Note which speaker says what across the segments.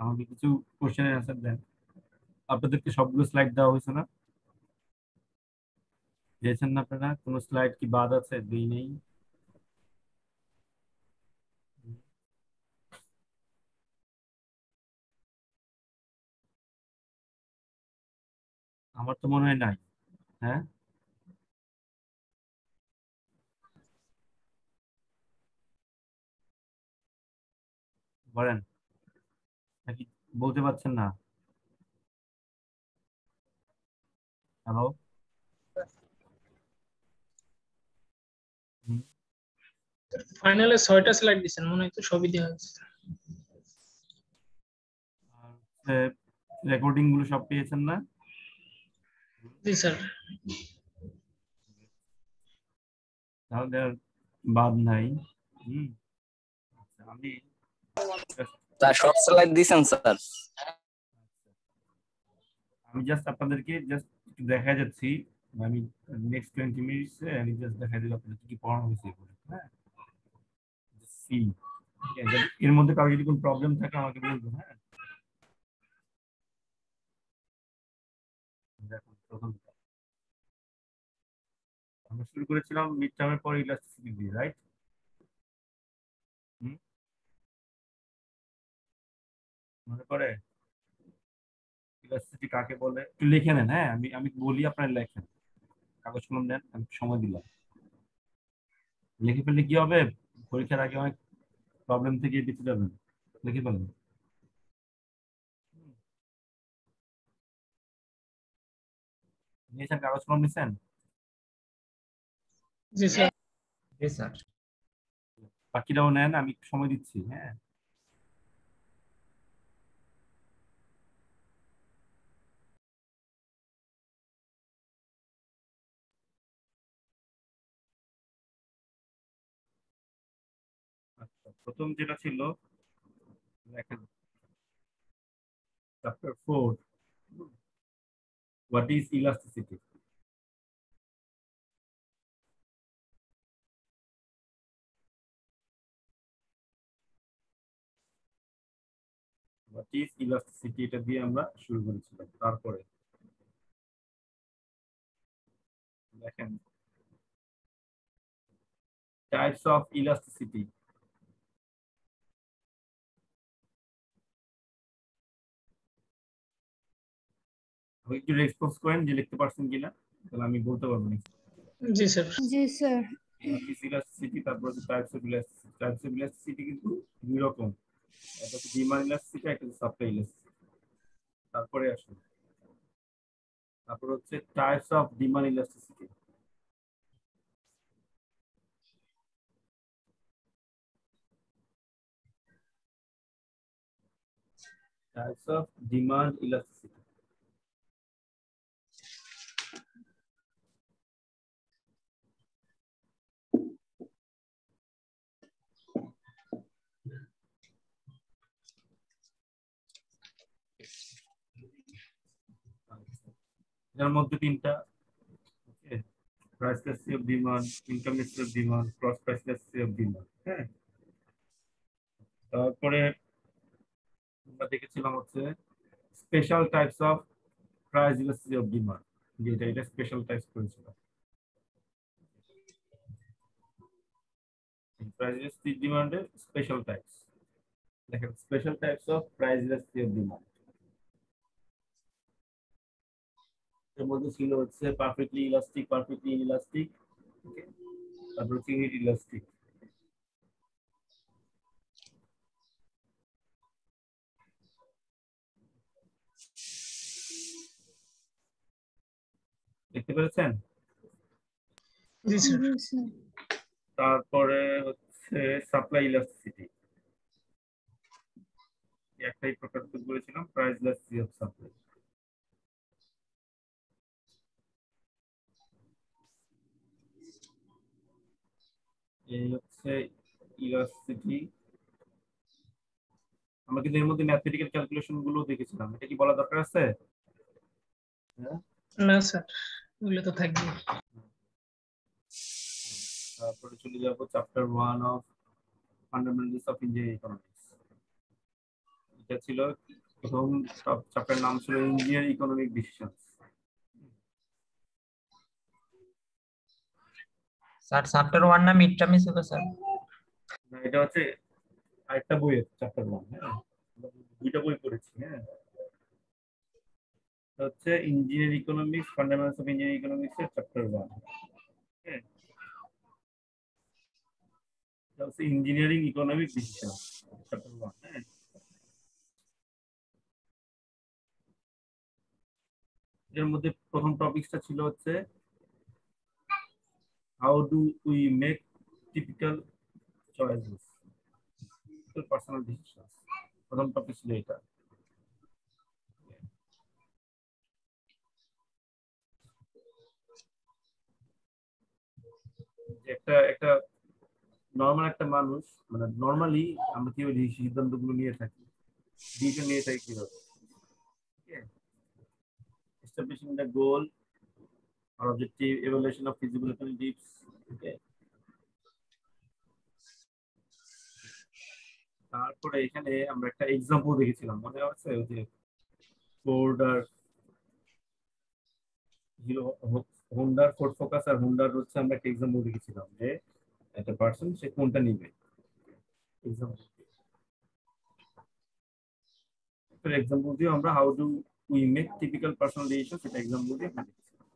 Speaker 1: আমাকে কিছু কোশ্চেনের অ্যান্সার দেন। আপনাদেরকে সবগুলো স্লাইড দেওয়া হয়েছে না? দিয়েছেন না আপনারা? কোনো স্লাইড কি বাদ আছে? দিই নেই? আমার তো মনে হয় নাই। হ্যাঁ, বলেন। নাকি বলতে পারছেন না? হ্যালো।
Speaker 2: ফাইনালে 6টা স্লাইড দিছেন মনে হয়, তো সবই দেওয়া হয়েছে।
Speaker 1: রেকর্ডিং গুলো সব পেয়েছেন না?
Speaker 2: জি স্যার।
Speaker 1: তাহলে আর বাদ নাই। হুম। আচ্ছা, আমি
Speaker 3: স্যার সব স্লাইড দিছেন স্যার।
Speaker 1: আমি জাস্ট আপনাদেরকে জাস্ট একটু দেখা যাচ্ছি। আমি নেক্সট 20 মিনিটস আমি জাস্ট দেখা দিই আপনাদের কি পড়ানো হয়েছে এগুলো। হ্যাঁ, সি। এর মধ্যে কারো যদি কোনো প্রবলেম থাকে আমাকে বলবেন। হ্যাঁ, দেখুন প্রথম আমরা শুরু করেছিলাম মিড টার্মের পরে ইলাস্টিসিটি দিয়ে, রাইট? মনে পড়ে ইলাস্টিসিটি কাকে বলে? একটু লিখে নেন। হ্যাঁ, আমি আমি বলি, আপনারা লেখেন। কাগজ কলম নেন, আমি সময় দিলাম। লিখে ফেললে কি হবে? পরীক্ষার আগে অনেক প্রবলেম থেকে বেঁচে যাবেন। লিখে ফেলেন। নিয়েছেন? কাগজ কলম নিয়েছেন?
Speaker 2: জি স্যার।
Speaker 4: জি স্যার।
Speaker 1: বাকিরাও নেন, আমি একটু সময় দিচ্ছি। হ্যাঁ, আচ্ছা, প্রথম যেটা ছিল দেখেন, chapter 4, what is elasticity. What is elasticity এটা দিয়ে আমরা শুরু করেছিলাম। তারপরে দেখেন, টাইপস অফ ইলাস্টিসিটি। আপনি একটু রেসপন্স করেন যে লিখতে পারছেন কিনা, তাহলে আমি বলতে পারবো না।
Speaker 2: জি স্যার।
Speaker 5: জি স্যার।
Speaker 1: হোয়াট ইজ ইলাস্টিসিটি, তারপর হচ্ছে types of elasticity. Types of elasticity কিন্তু দুই রকম, একটা হচ্ছে ডিমান্ড ইলাস্টিসিটি, একটা হচ্ছে সাপ্লাই ইলাস্টিসিটি। তারপরে আসুন, তারপর হচ্ছে types of demand elasticity. Types of demand elasticity. এর মধ্যে তিনটা, okay, price elasticity of demand, income elasticity of demand, cross price elasticity of demand. হ্যাঁ, তারপরে আমরা দেখেছিলাম হচ্ছে special types of price elasticity of demand, যেটা এটা স্পেশাল টাইপস করেছিলাম। প্রাইস ইলাস্টিসিটি ডিমান্ডের স্পেশাল টাইপস। দেখেন, special types of price elasticity of demand এর মধ্যে ছিল হচ্ছে perfectly elastic, perfectly inelastic, okay, তারপর হচ্ছে ইলাস্টিক। দেখতে পেরেছেন?
Speaker 2: জি স্যার।
Speaker 5: জি স্যার।
Speaker 1: তারপরে হচ্ছে সাপ্লাই ইলাস্টিসিটি, একটাই প্রকার তো বলেছিলাম, প্রাইস ইলাস্টিসিটি অফ সাপ্লাই। এই হচ্ছে ইলাস্টিসিটি। আমরা কিন্তু এর মধ্যে ম্যাথমেটিক্যাল ক্যালকুলেশন গুলো দেখেছিলাম, এটা কি বলা দরকার আছে? হ্যাঁ,
Speaker 2: না স্যার, ওগুলো তো থাকবে।
Speaker 1: তারপরে চলে যাব chapter 1 of fundamentals of engineering economics. এটা ছিল প্রথম চ্যাপ্টারের নাম ছিল engineer economic decision.
Speaker 4: Sir chapter 1 না মিড টার্মে ছিল স্যার?
Speaker 1: এটা হচ্ছে আরেকটা বইয়ের চ্যাপ্টার 1। হ্যাঁ, দুইটা বই পড়েছি। হ্যাঁ, এটা হচ্ছে engineer economics, fundamentals of engineer economics এর চ্যাপ্টার 1। হ্যাঁ, এটা হচ্ছে ইঞ্জিনিয়ারিং ইকোনমিক ডিসিশন চ্যাপ্টার 1। হ্যাঁ, এর মধ্যে প্রথম টপিকটা ছিল হচ্ছে how do we make typical choices, personal decisions. প্রথম টপিক ছিল এটা। একটা একটা নর্মাল একটা মানুষ, মানে নর্মালি আমরা কিভাবে সিদ্ধান্তগুলো নিয়ে থাকি, ডিসিশন নিয়ে থাকি কিভাবে? Establishing the goal or objective, evaluation of feasible alternatives. Okay. তারপরে এখানে আমরা একটা এক্সাম্পল দেখেছিলাম, মনে আছে? ওই যে ফোর্ড আর হিরো, হোন্ডার ফোর্ড ফোকাস আর হোন্ডার হচ্ছে আমরা একটা এক্সাম্পল দেখেছিলাম যে একটা পার্সন সে কোনটা নিবে। এক্সাম্পল দিয়ে আমরা how do we make typical personal decision, সেটা এক্সাম্পল দিয়ে আমরা দেখেছিলাম।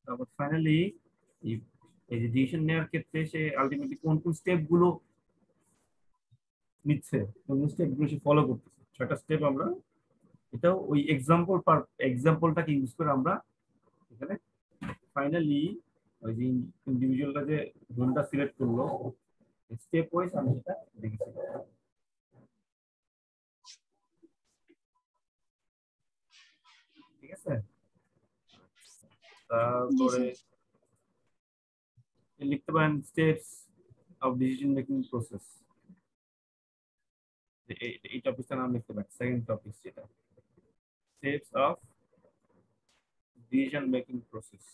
Speaker 1: তারপর ফাইনালি এই যে ডিসিশন নেওয়ার ক্ষেত্রে সে আলটিমেটলি কোন কোন স্টেপ গুলো নিচ্ছে, কোন স্টেপ গুলো সে ফলো করতেছে, 6টা স্টেপ আমরা এটাও ওই এক্সাম্পলটাকে ইউজ করে আমরা এখানে ফাইনালি ওই যে ইন্ডিভিজুয়ালটা যে হোন্ডা সিলেক্ট করলো স্টেপ ওয়াইজ আমি সেটা দেখেছি। ঠিক আছে, তারপরে লিখতে পারেন steps of decision making process. এই টপিকটা নাম লিখতে পারেন, সেকেন্ড টপিক যেটা steps of decision making process.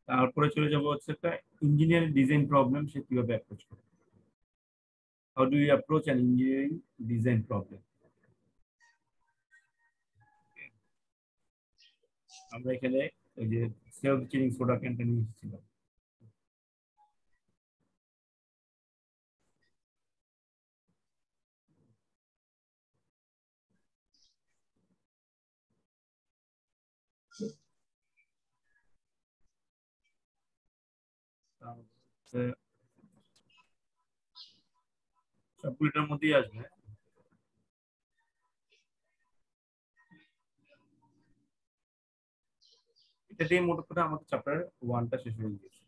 Speaker 1: তারপরে চলে যাবো হচ্ছে একটা ইঞ্জিনিয়ারিং ডিজাইন প্রবলেম, সে কিভাবে অ্যাপ্রোচ করে। How do you approach an engineering design problem. আমরা এখানে ওই যে সেলফ চিলিং সোডা ক্যানটা নিয়ে এসেছিলাম। সবগুলোটার মধ্যেই আসবে। এটা দিয়ে মোট কথা আমাদের চ্যাপ্টার 1টা শেষ হয়ে গিয়েছে।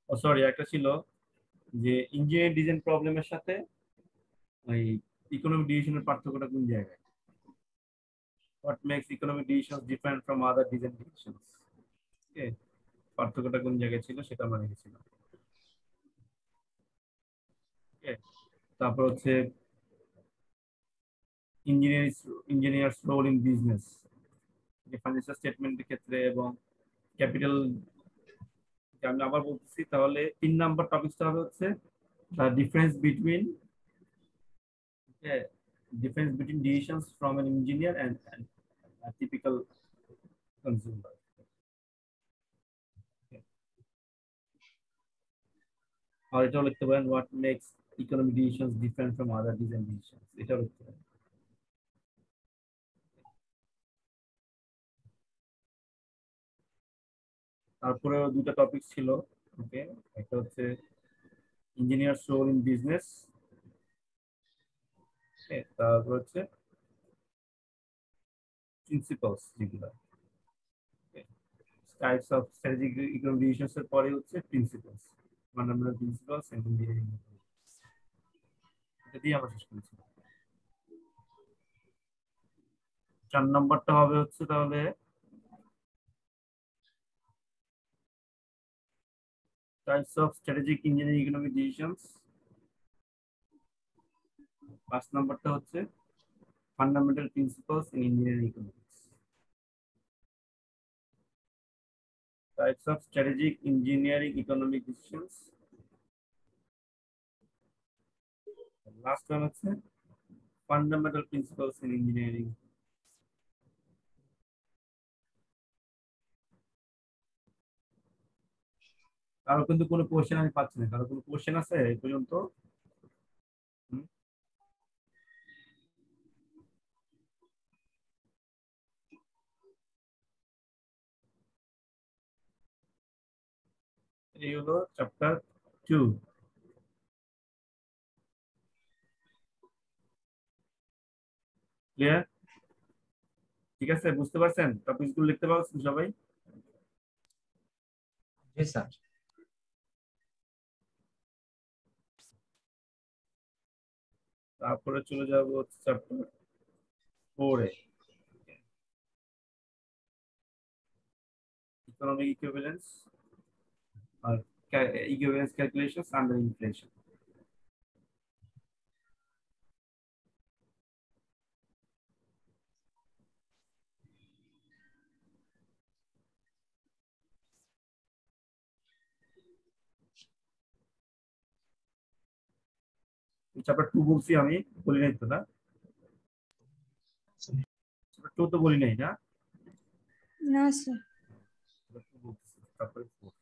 Speaker 1: ও সরি, একটা ছিল যে ইঞ্জিনিয়ারিং ডিজাইন প্রবলেমের সাথে ওই ইকোনমিক ডিসিশনের পার্থক্যটা কোন জায়গায়। What makes economic decisions different from other design decisions. Okay, পার্থক্যটা কোন জায়গায় ছিল সেটা আমরা লিখেছিলাম। ওকে, তারপর হচ্ছে engineers role in business, financial স্টেটমেন্টের ক্ষেত্রে এবং ক্যাপিটাল। আমি আবার বলতেছি, তাহলে 3 নাম্বার টপিকটা হবে হচ্ছে the difference between decisions from an engineer and a typical consumer. আর এটাও লিখতে পারেন what makes economic decisions different from other design decisions, এটাও লিখতে পারেন। তারপরে দুটো টপিক ছিল। ওকে, একটা হচ্ছে ইঞ্জিনিয়ার্স রোল ইন বিজনেস, তারপর হচ্ছে প্রিন্সিপালস, যেগুলো types of strategic economic decisions এর পরে হচ্ছে principles, fundamental principles and engineering. এটা দিয়ে আমরা শেষ করেছি। 4 নম্বরটা হবে হচ্ছে তাহলে types of strategic engineering economic decisions. 5 নম্বরটা হচ্ছে fundamental principles in engineering economics. Types of strategic engineering economic decisions. Last one হচ্ছে ফান্ডামেন্টাল প্রিন্সিপলস ইন ইঞ্জিনিয়ারিং। কারো কিন্তু কোনো কোশ্চেন আমি পাচ্ছি না, কারো কোনো কোশ্চেন আছে এই পর্যন্ত? হুম? এই হলো চ্যাপ্টার 2। ক্লিয়ার? ঠিক আছে, বুঝতে পারছেন? টপিকগুলো লিখতে পারছেন সবাই?
Speaker 4: জি স্যার।
Speaker 1: তারপরে চলে যাব চ্যাপ্টার 4 এ, ইকোনমিক ইকুইভ্যালেন্স আর equivalence calculations under inflation. Chapter 2 বলছি আমি, বলি নাই তো না? চ্যাপ্টার 2 তো বলি নাই না?
Speaker 5: না স্যার।
Speaker 1: তারপরে 4।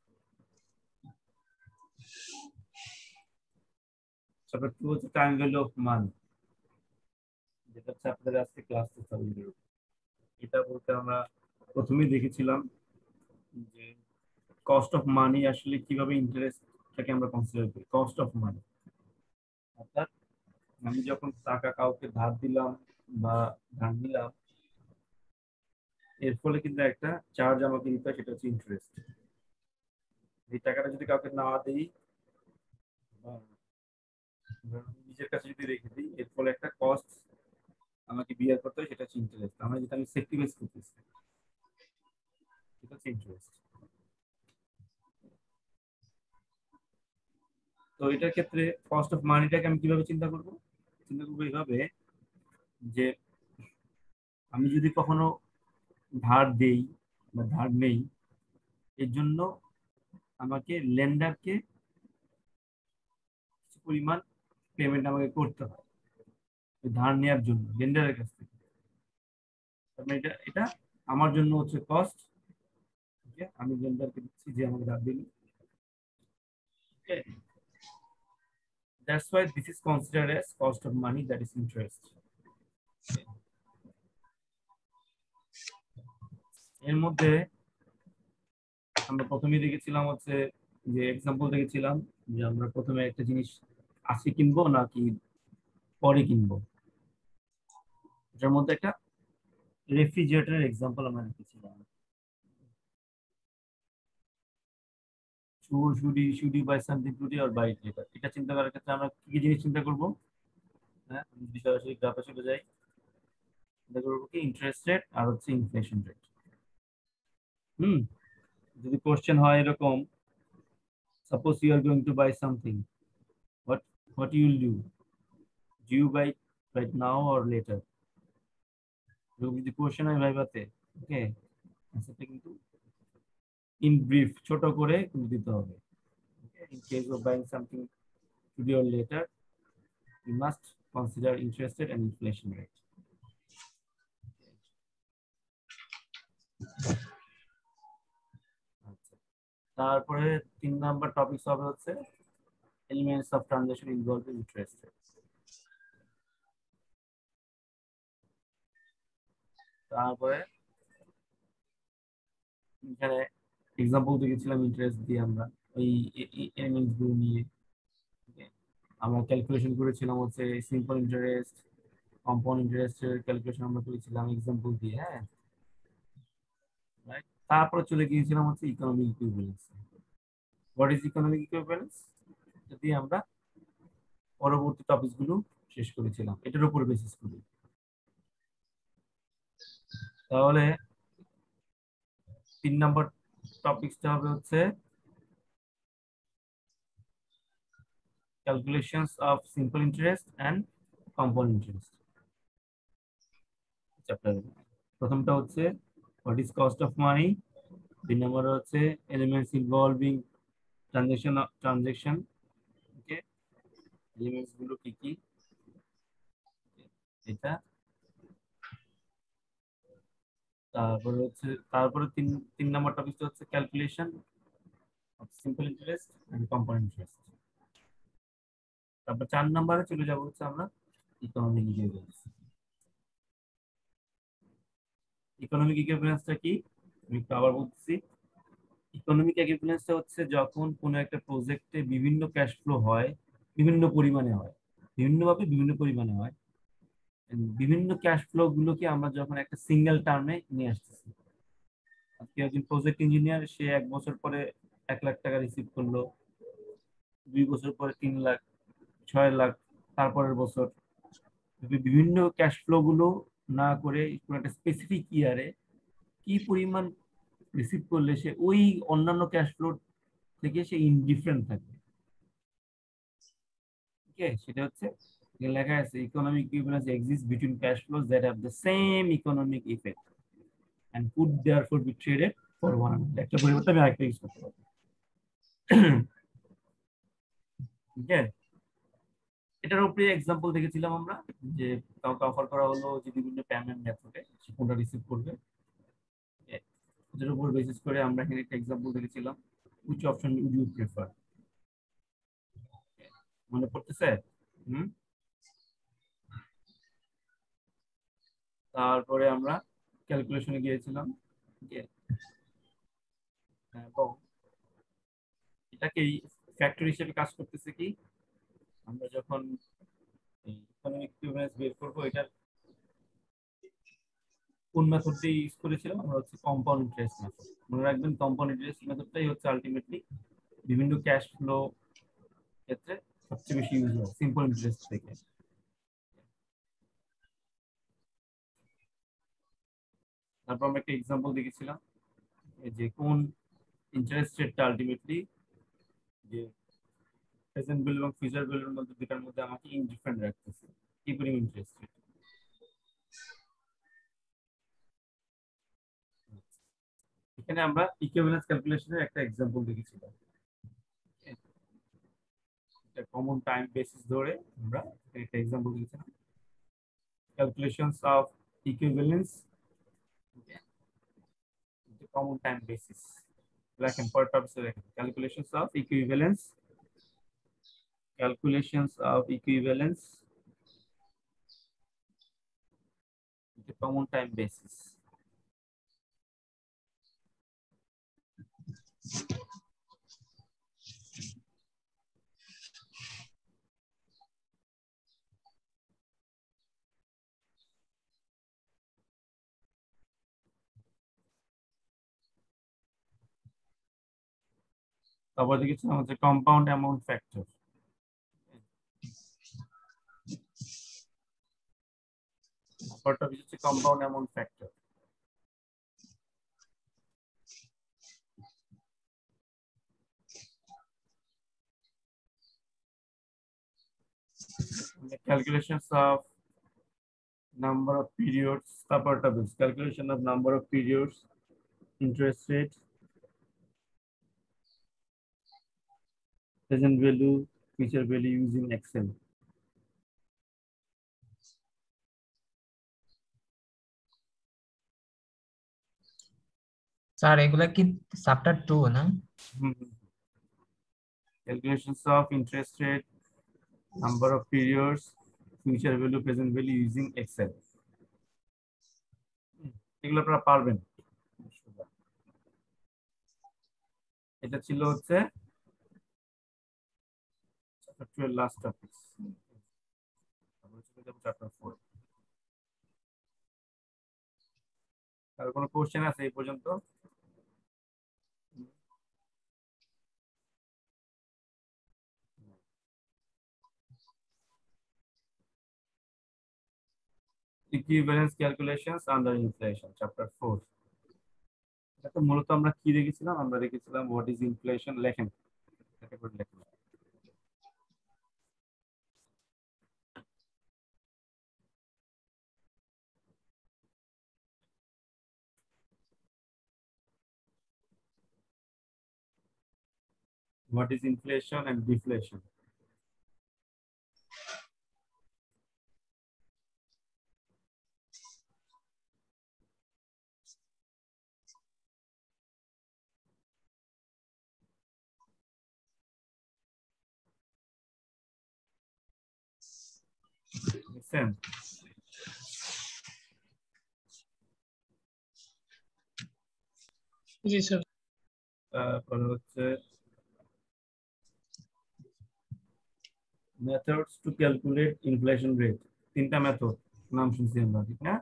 Speaker 1: চ্যাপ্টার 2 হচ্ছে টাইম ভ্যালু অফ মানি, যেটা চ্যাপ্টারে আজকে ক্লাস হবে। এটা বলতে আমরা প্রথমেই দেখেছিলাম যে কস্ট অফ মানি আসলে কিভাবে ইন্টারেস্টটাকে আমরা কনসিডার করি। কস্ট অফ মানি অর্থাৎ আমি যখন টাকা কাউকে ধার দিলাম বা ধার নিলাম, এর ফলে কিন্তু একটা চার্জ আমাকে দিতে হয়, সেটা হচ্ছে ইন্টারেস্ট। এই টাকাটা যদি কাউকে না দিই বা নিজের কাছে যদি রেখে দিই, এর ফলে একটা কস্ট আমাকে বিয়ার করতে হয়, সেটা হচ্ছে ইন্টারেস্ট। আমরা যেটা আমি সেক্রিফাইস করতেছি, সেটা হচ্ছে ইন্টারেস্ট। তো এটার ক্ষেত্রে কস্ট অফ মানিটাকে আমি কিভাবে চিন্তা করবো এইভাবে যে আমি যদি কখনো ধার দেই বা ধার নেই, এর জন্য আমাকে লেন্ডারকে কিছু পরিমাণ পেমেন্ট আমাকে করতে হয় ধার নেওয়ার জন্য লেন্ডারের কাছ থেকে। এটা এটা আমার জন্য হচ্ছে কস্ট, আমি লেন্ডারকে দিচ্ছি যে আমাকে ধার দিল। That's why this is considered as cost of money, that is interest. এর মধ্যে আমরা প্রথমেই দেখেছিলাম হচ্ছে যে এক্সাম্পল দেখেছিলাম যে আমরা প্রথমে একটা জিনিস আজকে কিনবো নাকি পরে কিনবো। এটার মধ্যে একটা রেফ্রিজারেটরের এক্সাম্পল আমরা দেখেছিলাম। should you buy something today or buy it later? এটা চিন্তা করার ক্ষেত্রে আমরা কি কি জিনিস চিন্তা করবো? হ্যাঁ, সরাসরি গ্রাফে চলে যাই। চিন্তা করবো কি ইন্টারেস্ট রেট আর হচ্ছে ইনফ্লেশন রেট। যদি কোশ্চেন হয় এরকম, suppose you are going to buy something, what you will do you buy right now or later? যদি কোশ্চেন হয় ভাইবাতে, ওকে, সেটা কিন্তু ইন ব্রিফ ছোট করে দিতে হবে। In case of buying something today or later, you must consider interest rate and inflation rate. তারপরে 3 number topic হবে হচ্ছে elements of transaction involving interest rate. তারপরে এখানে এক্সাম্পল দেখেছিলাম ইন্টারেস্ট দিয়ে আমরা ওই এলিমেন্টস গুলো নিয়ে আমরা ক্যালকুলেশন করেছিলাম হচ্ছে সিম্পল ইন্টারেস্ট, কম্পাউন্ড ইন্টারেস্টের ক্যালকুলেশন আমরা করেছিলাম এক্সাম্পল দিয়ে। হ্যাঁ, রাইট। তারপরে চলে গিয়েছিলাম হচ্ছে economic equivalence. What is economic equivalence? যদি আমরা পরবর্তী টপিকগুলো শেষ করেছিলাম এটার উপর বেসিস করে। তাহলে 3 নম্বর টপিকটা হবে হচ্ছে calculations of simple interest and compound interest chapter. প্রথমটা হচ্ছে what is cost of money, 2 নম্বর হচ্ছে elements involving transaction, okay, elements গুলো কি কি এটা। তারপরে তিন নম্বর টপিকটা হচ্ছে calculation of simple interest and compound interest. তারপর 4 নম্বরে চলে যাব হচ্ছে আমরা ইকোনমিক ইকুইভ্যালেন্স। ইকোনমিক ইকুইভ্যালেন্সটা কি আমি একটু আবার বলতেছি। ইকোনমিক ইকুইভ্যালেন্সটা হচ্ছে যখন কোনো একটা প্রজেক্টে বিভিন্ন ক্যাশ ফ্লো হয়, বিভিন্ন পরিমাণে হয়, বিভিন্নভাবে বিভিন্ন পরিমাণে হয়, বিভিন্ন ক্যাশ ফ্লো গুলোকে আমরা যখন একটা সিঙ্গেল টার্মে নিয়ে আসতেছি। আজকে একজন প্রজেক্ট ইঞ্জিনিয়ার, সে 1 বছর পরে 1 লাখ টাকা রিসিভ করলো, 2 বছর পরে 3 লাখ, 6 লাখ, তারপরের বছর বিভিন্ন ক্যাশ ফ্লো গুলো না করে কোনো একটা স্পেসিফিক ইয়ারে কি পরিমাণ রিসিভ করলে সে ওই অন্যান্য ক্যাশ ফ্লো থেকে সে ইনডিফারেন্ট থাকবে। ওকে, সেটা হচ্ছে লেখা আছে economic equivalence exist between cash flows that have the same economic effect and could therefore be traded for one another। একটা পরিবর্তে আমি আরেকটা ইউজ করতে পারবো। ওকে, এটার উপরে एग्जांपल দেখেছিলাম আমরা যে কাউকে অফার করা হলো যে বিভিন্ন পেমেন্ট মেথডে সে কোনটা রিসিভ করবে, এর উপর বেসিস করে আমরা এখানে একটা एग्जांपल দেখেছিলাম which option would you prefer। মনে পড়তেছে? তারপরে আমরা ক্যালকুলেশনে গিয়েছিলাম, এবং এটাকে ফ্যাক্টর হিসেবে কাজ করতেছে কি, আমরা যখন ইকোনমিক ইকুইভ্যালেন্স বের করব এটার কোন মেথডটি ইউজ করেছিলাম আমরা হচ্ছে কম্পাউন্ড ইন্টারেস্ট মেথড। মনে রাখবেন কম্পাউন্ড ইন্টারেস্ট মেথডটাই হচ্ছে আলটিমেটলি বিভিন্ন ক্যাশ ফ্লো ক্ষেত্রে সবচেয়ে বেশি ইউজ হয় সিম্পল ইন্টারেস্ট থেকে। তারপর আমরা একটা एग्जांपल দেখেছিলাম যে কোন ইন্টারেস্ট রেটটা আলটিমেটলি যে প্রেজেন্ট ভ্যালু এবং ফিউচার ভ্যালুর মধ্যে দুটার মধ্যে আমাকে ইনডিফারেন্ট রাখতেছে, কি পরিমাণ ইন্টারেস্ট রেট। এখানে আমরা ইকুইভ্যালেন্স ক্যালকুলেশনের একটা एग्जांपल দেখেছিলাম। এটা কমন টাইম বেসিস ধরে আমরা একটা एग्जांपल দেখেছিলাম, calculations of equivalence the common time basis, like in part of calculations of equivalence the common time basis। তারপর দেখেছিলাম হচ্ছে কম্পাউন্ড অ্যামাউন্ট ফ্যাক্টর। ব্যাপারটা হচ্ছে compound amount factor. Calculations of number of periods, তারপরটা বলছি calculation of number of periods, interest rate, present value, future value using Excel।
Speaker 4: Sir এগুলা কি chapter 2 না?
Speaker 1: Calculations of interest rate, number of periods, future value, present value using Excel। এগুলো আপনারা পারবেন। এটা ছিল হচ্ছে চ্যাপ্টার 12 লাস্ট টপিক। আমরা চলে যাব চ্যাপ্টার 4। আর কোনো কোশ্চেন আছে এই পর্যন্ত? Equivalence calculations under inflation chapter 4। এটা তো মূলত আমরা কি দেখেছিলাম? আমরা দেখেছিলাম হোয়াট ইজ ইনফ্লেশন। লেখেন এটা করে লেখেন। What is inflation and deflation? Listen.
Speaker 2: G sir.
Speaker 1: তারপরে হচ্ছে methods to calculate inflation rate। তিনটা মেথড নাম শুনছি আমরা, ঠিক না?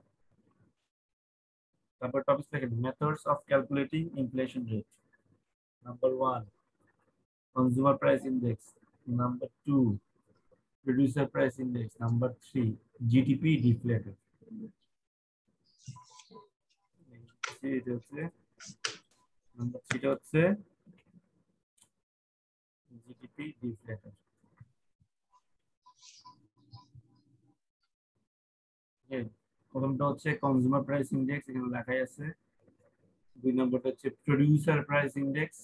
Speaker 1: তারপর টপিক দেখেন, methods of calculating inflation rate। Number 1, consumer price index। Number 2, producer price index। Number 3, GDP deflator। এটা হচ্ছে নাম্বার 3 হচ্ছে জিডিপি ডিফ্লেটর। প্রথমটা হচ্ছে কনজিউমার প্রাইস ইন্ডেক্স, এখানে লেখাই আছে। 2 নম্বরটা হচ্ছে প্রোডিউসার প্রাইস ইন্ডেক্স।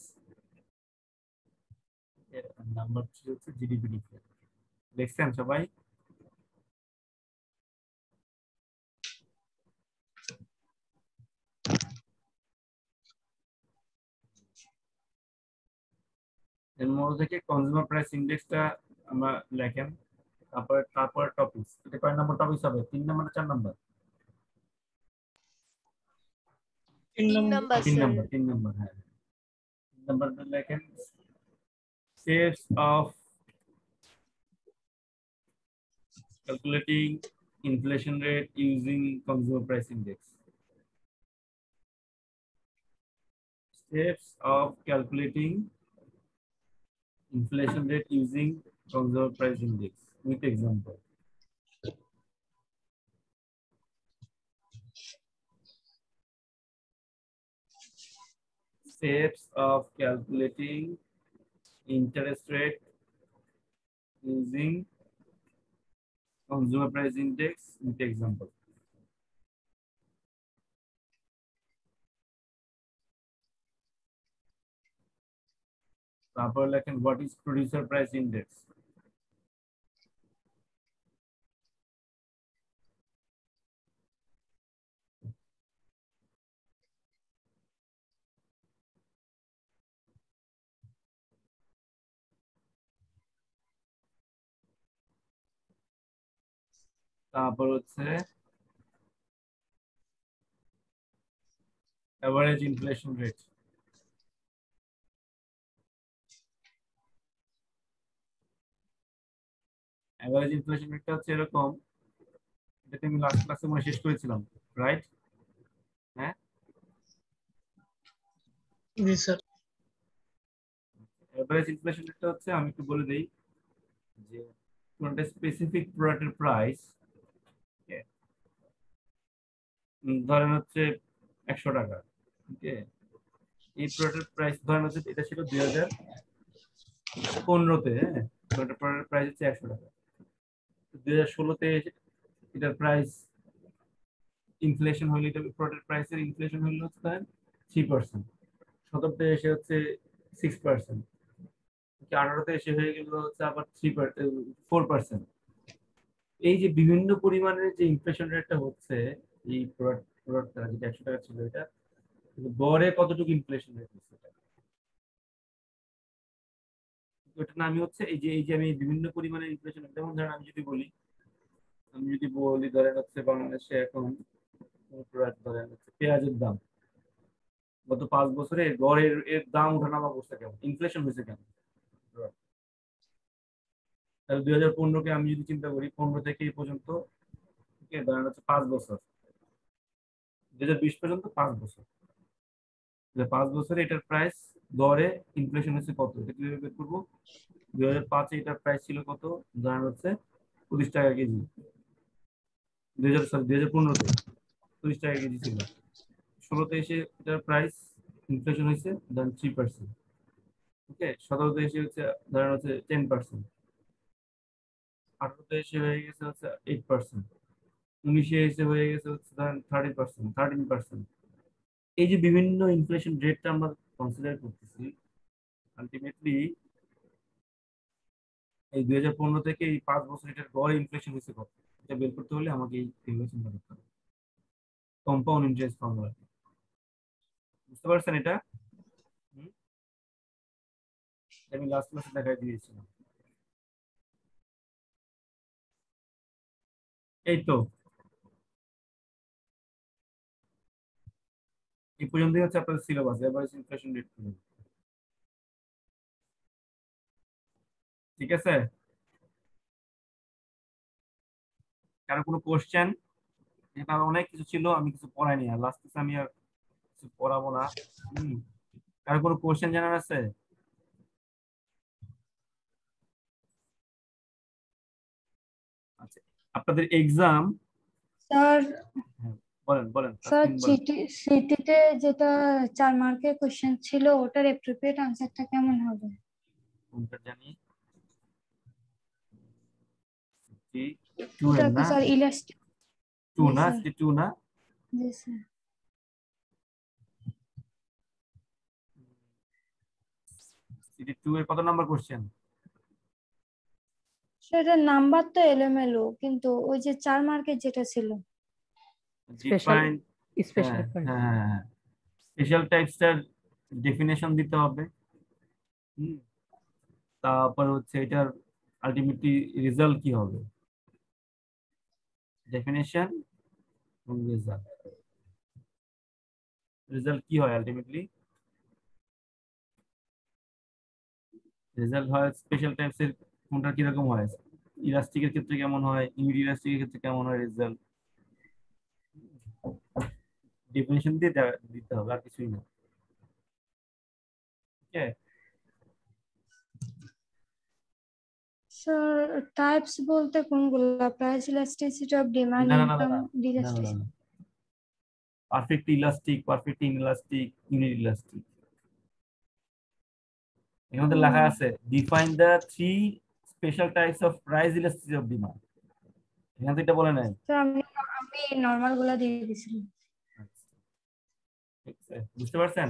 Speaker 1: নাম্বার 3 হচ্ছে জিডিপি ডিফ্লেটর। দেখছেন সবাই? এর মধ্যে থেকে কনজিউমার প্রাইস ইন্ডেক্সটা আমরা লেখেন। তারপর টপিকস। এটা কয় নম্বর টপিকস হবে? 3 নম্বর না 4 নম্বর?
Speaker 2: 3 নম্বর।
Speaker 1: 3 নম্বর, 3 নম্বর। হ্যাঁ, 3 নম্বরটা লেখেন, steps of calculating inflation rate using consumer price index। Steps of calculating inflation rate using consumer price index with example। Steps of calculating interest rate using consumer price index with example। তারপর লেখেন, what is producer price index। তারপর হচ্ছে average inflation rate। average inflation rate হচ্ছে এরকম, এটা আমি last ক্লাসে মনে শেষ করেছিলাম, রাইট? হ্যাঁ,
Speaker 2: জি স্যার।
Speaker 1: এভারেজ ইনফ্লেশন রেটটা হচ্ছে, আমি একটু বলে দেই যে কোনটা স্পেসিফিক প্রোডাক্টের প্রাইস, ধরেন হচ্ছে 100 টাকা, ঠিক আছে? এই প্রোডাক্টের প্রাইস ধরেন হচ্ছে এটা ছিল 2015-তে, হ্যাঁ, প্রোডাক্টের প্রাইস হচ্ছে 100 টাকা। 2016-তে এটার প্রাইস ইনফ্লেশন হলো, এটা প্রোডাক্ট প্রাইসের ইনফ্লেশন হলো হচ্ছে 3%। 17-তে এসে হচ্ছে 6%। 18-তে এসে হয়ে গেল হচ্ছে আবার 4%। এই যে বিভিন্ন পরিমাণের যে ইনফ্লেশন রেটটা হচ্ছে, এই প্রোডাক্টটা যেটা 100 টাকা ছিল, এটা গড়ে কতটুকু ইনফ্লেশন রেট হচ্ছে, ওটা আমি হচ্ছে এই যে আমি বিভিন্ন পরিমাণের ইনফ্লেশন, যেমন ধরেন আমি যদি বলি ধরেন হচ্ছে বাংলাদেশে এখন প্রোডাক্ট ধরেন হচ্ছে পেঁয়াজের দাম গত 5 বছরে গড়ের এর দাম ওঠানামা করছে, কেমন ইনফ্লেশন হয়েছে কেমন। তাহলে 2015-কে আমি যদি চিন্তা করি, 15 থেকে এই পর্যন্ত, ঠিক আছে, ধরেন হচ্ছে 5 বছর, 2020 পর্যন্ত 5 বছর, 5 বছরে এটার প্রাইস গড়ে ইনফ্লেশন হচ্ছে কত, এটা কিভাবে বের করবো? 2005-এ এটার প্রাইস ছিল কত, ধরেন হচ্ছে 25 টাকা কেজি। 2015-তে 30 টাকা কেজি ছিল। 16-তে এসে এটার প্রাইস ইনফ্লেশন হয়েছে দেন 3%। ওকে, 17-তে এসে হচ্ছে ধরেন হচ্ছে 10%, 18-তে এসে হয়ে গেছে হচ্ছে 8%, 19-এ এসে হয়ে গেছে হচ্ছে ধরেন 30%, 13%। এই যে বিভিন্ন ইনফ্লেশন রেটটা আমরা কনসিডার করতেছি, আলটিমেটলি এই 2015 থেকে এই 5 বছর এটার গড় ইনফ্লেশন হয়েছে কত, এটা বের করতে হলে আমাকে এই ইনফ্লেশনটা করতে হবে কম্পাউন্ড ইন্টারেস্ট ফর্মুলা। বুঝতে পারছেন এটা? হুম? আমি লাস্ট ক্লাসে দেখাই দিয়েছিলাম। এই তো এই পর্যন্তই হচ্ছে আপনাদের সিলেবাস, এভারেজ ইনফ্লেশন রেট। ঠিক আছে, কারো কোনো কোশ্চেন? এটা আর অনেক কিছু ছিল, আমি কিছু পড়াইনি, আর লাস্ট আমি আর কিছু পড়াবো না। কারো কোনো কোশ্চেন জানার আছে? আচ্ছা, আপনাদের এক্সাম,
Speaker 5: স্যার
Speaker 1: বলেন বলেন
Speaker 5: স্যার
Speaker 1: তাসনিম বলেন।
Speaker 5: সিটিতে যেটা 4 মার্কের কোশ্চেন ছিল ওটার অ্যাপ্রোপ্রিয়েট আনসারটা কেমন হবে?
Speaker 1: কোনটা জানি, টু
Speaker 5: ওটা
Speaker 1: এর
Speaker 5: কি
Speaker 1: না,
Speaker 5: স্যার ইলাস্টিক?
Speaker 1: টু
Speaker 5: জি
Speaker 1: না,
Speaker 5: স্যার,
Speaker 1: টু না।
Speaker 5: জি স্যার।
Speaker 1: সিটি 2 এর কত নাম্বার কোশ্চেন?
Speaker 5: সেটার নাম্বার তো এলোমেলো, কিন্তু ওই যে 4 মার্কের যেটা ছিল।
Speaker 6: স্পেশাল
Speaker 1: ডিফাইন,
Speaker 6: স্পেশাল
Speaker 1: হ্যাঁ, স্পেশাল টাইপসটার ডেফিনেশন দিতে হবে। হুম, তারপর হচ্ছে এটার আলটিমেটলি রেজাল্ট কি হবে, ডেফিনেশন এবং রেজাল্ট। রেজাল্ট কি হয় আলটিমেটলি? রেজাল্ট হয় স্পেশাল টাইপসের কোনটা কিরকম হয়, ইলাস্টিকের ক্ষেত্রে কেমন হয়, ইউনিট ইলাস্টিকের ক্ষেত্রে কেমন হয় রেজাল্ট, ডেফিনেশন দিয়ে দিতে হবে, আর কিছুই না। ওকে,
Speaker 5: স্যার টাইপস বলতে কোনগুলা? প্রাইস ইলাস্টিসিটি অফ ডিমান্ড,
Speaker 1: না না না না
Speaker 5: ইনকাম,
Speaker 1: না না না
Speaker 5: ইলাস্টিসিটি।
Speaker 1: না, perfect elastic, perfect inelastic, unit elastic. এর মধ্যে লেখা আছে define the 3 special types of price elasticity of demand. এখান থেকে এটা বলে নাই।
Speaker 5: স্যার আমি নরমাল গুলা দিয়ে দিয়েছিলাম।
Speaker 1: ঠিক আছে, বুঝতে পারছেন?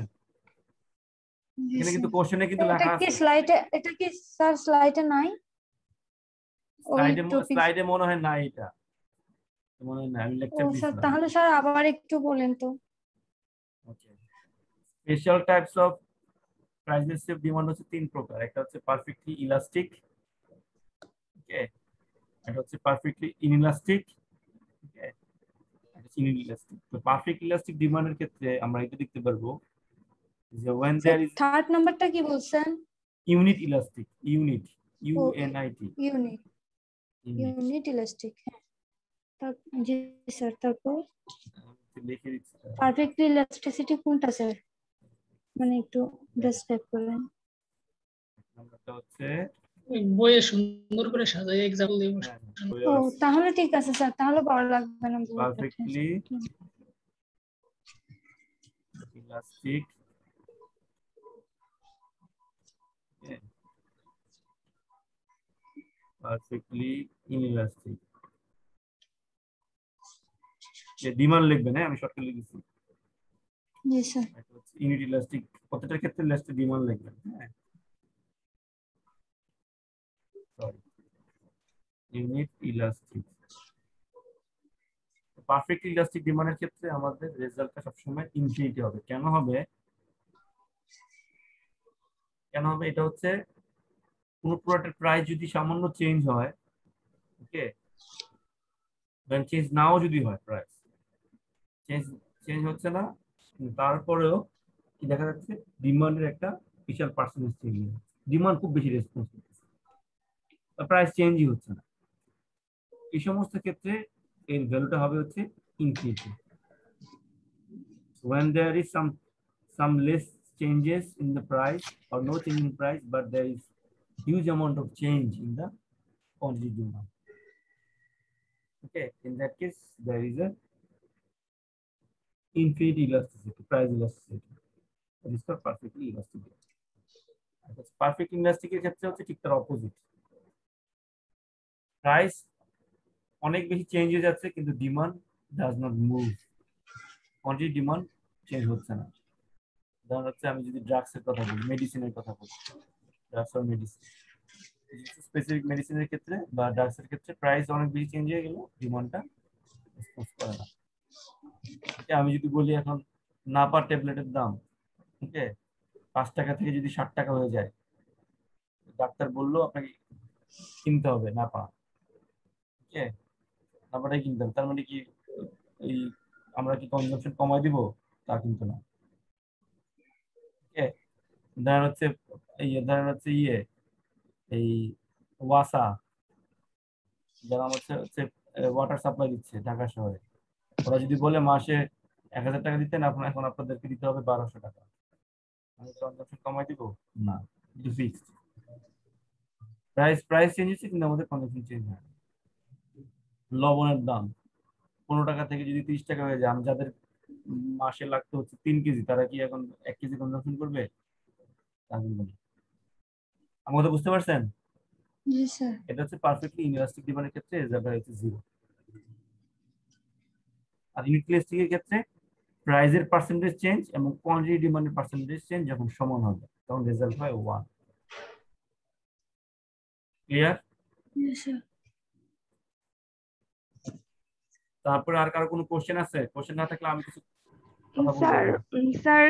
Speaker 5: জি
Speaker 1: এখানে কিন্তু
Speaker 5: স্যার।
Speaker 1: কোশ্চেনে কিন্তু
Speaker 5: এটা
Speaker 1: লেখা
Speaker 5: কি
Speaker 1: আছে।
Speaker 5: স্লাইডে, এটা কি স্যার স্লাইডে নাই? ওই টপিক।
Speaker 1: স্লাইডে মনে হয় না, এটা মনে হয় না, আমি
Speaker 5: ও
Speaker 1: লেকচার
Speaker 5: স্যার,
Speaker 1: দিছিলাম।
Speaker 5: তাহলে স্যার আবার একটু বলেন তো।
Speaker 1: Okay, special types of price elasticity of demand হচ্ছে 3 প্রকার। একটা হচ্ছে পারফেক্টলি ইলাস্টিক, ওকে, এটা হচ্ছে পারফেক্টলি ইনইলাস্টিক, ওকে, এটা হচ্ছে ইনইলাস্টিক। তো পারফেক্ট ইলাস্টিক ডিমান্ডের ক্ষেত্রে আমরা এটা দেখতে পারবো যে when
Speaker 5: sir
Speaker 1: there is
Speaker 5: third নাম্বারটা কি বলছেন?
Speaker 1: ইউনিট ইলাস্টিক, ইউনিট,
Speaker 5: ও
Speaker 1: ইউএনআইটি,
Speaker 5: ইউনিট,
Speaker 1: ইউনিট।
Speaker 5: Unit elastic. হ্যাঁ, জি স্যার। তারপর
Speaker 1: লিখে দিচ্ছি,
Speaker 5: পারফেক্ট ইলাস্টিসিটি কোনটা স্যার? মানে একটু ডেসক্রাইব করেন।
Speaker 1: নাম্বারটা হচ্ছে,
Speaker 2: বইয়ে সুন্দর করে সাজাই এক্সাম্পল দিয়ে বসে।
Speaker 5: ও তাহলে ঠিক আছে স্যার, তাহলে বড় লাগবে না বইটা।
Speaker 1: Perfectly elastic, perfectly inelastic. Demand লিখবেন, হ্যাঁ আমি শর্টকাট লিখেছি।
Speaker 5: জি স্যার।
Speaker 1: ইউনিট ইলাস্টিক, প্রত্যেকটা ক্ষেত্রে লাস্টে ডিমান্ড লিখবেন, হ্যাঁ sorry, unit elastic. Perfect elastic ডিমান্ডের ক্ষেত্রে আমাদের রেজাল্টটা সবসময় ইনফিনিটি হবে। কেন হবে? এটা হচ্ছে কোন প্রোডাক্টের প্রাইস যদি সামান্য চেঞ্জ হয়, ওকে, দেন চেঞ্জ নাও যদি হয়, প্রাইস চেঞ্জ চেঞ্জ হচ্ছে না, তারপরেও কি দেখা যাচ্ছে, ডিমান্ডের একটা বিশাল পার্সেন্টেজ চেঞ্জ হচ্ছে, ডিমান্ড খুব বেশি রেসপন্স করতেছে, প্রাইস চেঞ্জই হচ্ছে না। এই সমস্ত ক্ষেত্রে এর ভ্যালুটা হবে হচ্ছে infinity. When there is some less changes in the price or no change in price, but there is huge amount of change in the quantity demand. Okay, in that case there is a infinite elasticity, price elasticity. That is called perfectly elastic. Perfect ইলাস্টিকের ক্ষেত্রে হচ্ছে ঠিক তার opposite, price অনেক বেশি change হয়ে যাচ্ছে কিন্তু demand does not move, quantity demand change হচ্ছে না। ধরুন হচ্ছে আমি যদি ড্রাগসের কথা বলি, মেডিসিনের কথা বলি, ড্রাগস আর মেডিসিন, স্পেসিফিক মেডিসিনের ক্ষেত্রে বা ড্রাগসের ক্ষেত্রে প্রাইস অনেক বেশি চেঞ্জ হয়ে গেল, ডিমান্ডটা রেসপন্স করে না। আমি যদি বলি এখন নাপা ট্যাবলেটের দাম ওকে 5 টাকা থেকে যদি 60 টাকা হয়ে যায়, ডাক্তার বললো আপনাকে কিনতে হবে নাপা, ওকে নাপাটাই কিনতে হবে, তার মানে কি এই আমরা কি কনজাম্পশন কমাই দিব? তা কিন্তু না। ওকে ধরেন হচ্ছে এই ওয়াসা যারা হচ্ছে ওয়াটার সাপ্লাই দিচ্ছে ঢাকা শহরে, ওরা যদি বলে মাসে 1000 টাকা দিতেন, এখন আপনাদেরকে দিতে হবে 1200 টাকা, আমি কনজাম্পশন কমাই দিব না, এটা ফিক্সড। প্রাইস চেঞ্জ হচ্ছে কিন্তু আমাদের কনজাম্পশন চেঞ্জ হয় না। লবণের দাম 15 টাকা থেকে যদি 30 টাকা হয়ে যায়, যাদের মাসে লাগতো হচ্ছে 3 কেজি, তারা কি এখন 1 কেজি কনজাম্পশন করবে? আমার কথা বুঝতে পারছেন?
Speaker 5: জি স্যার।
Speaker 1: এটা হচ্ছে পারফেক্টলি ইনইলাস্টিক ডিমান্ডের ক্ষেত্রে রেজাল্ট হচ্ছে 0, আর ইনইলাস্টিক এর ক্ষেত্রে প্রাইসের পার্সেন্টেজ চেঞ্জ এবং কোয়ান্টিটি ডিমান্ডের পার্সেন্টেজ চেঞ্জ যখন সমান হবে তখন রেজাল্ট হয় 1। ক্লিয়ার?
Speaker 5: জি স্যার।
Speaker 1: তারপরে আর কারো কোনো কোশ্চেন আছে? কোশ্চেন না থাকলে আমি কিছু কথা বলবো।
Speaker 6: স্যার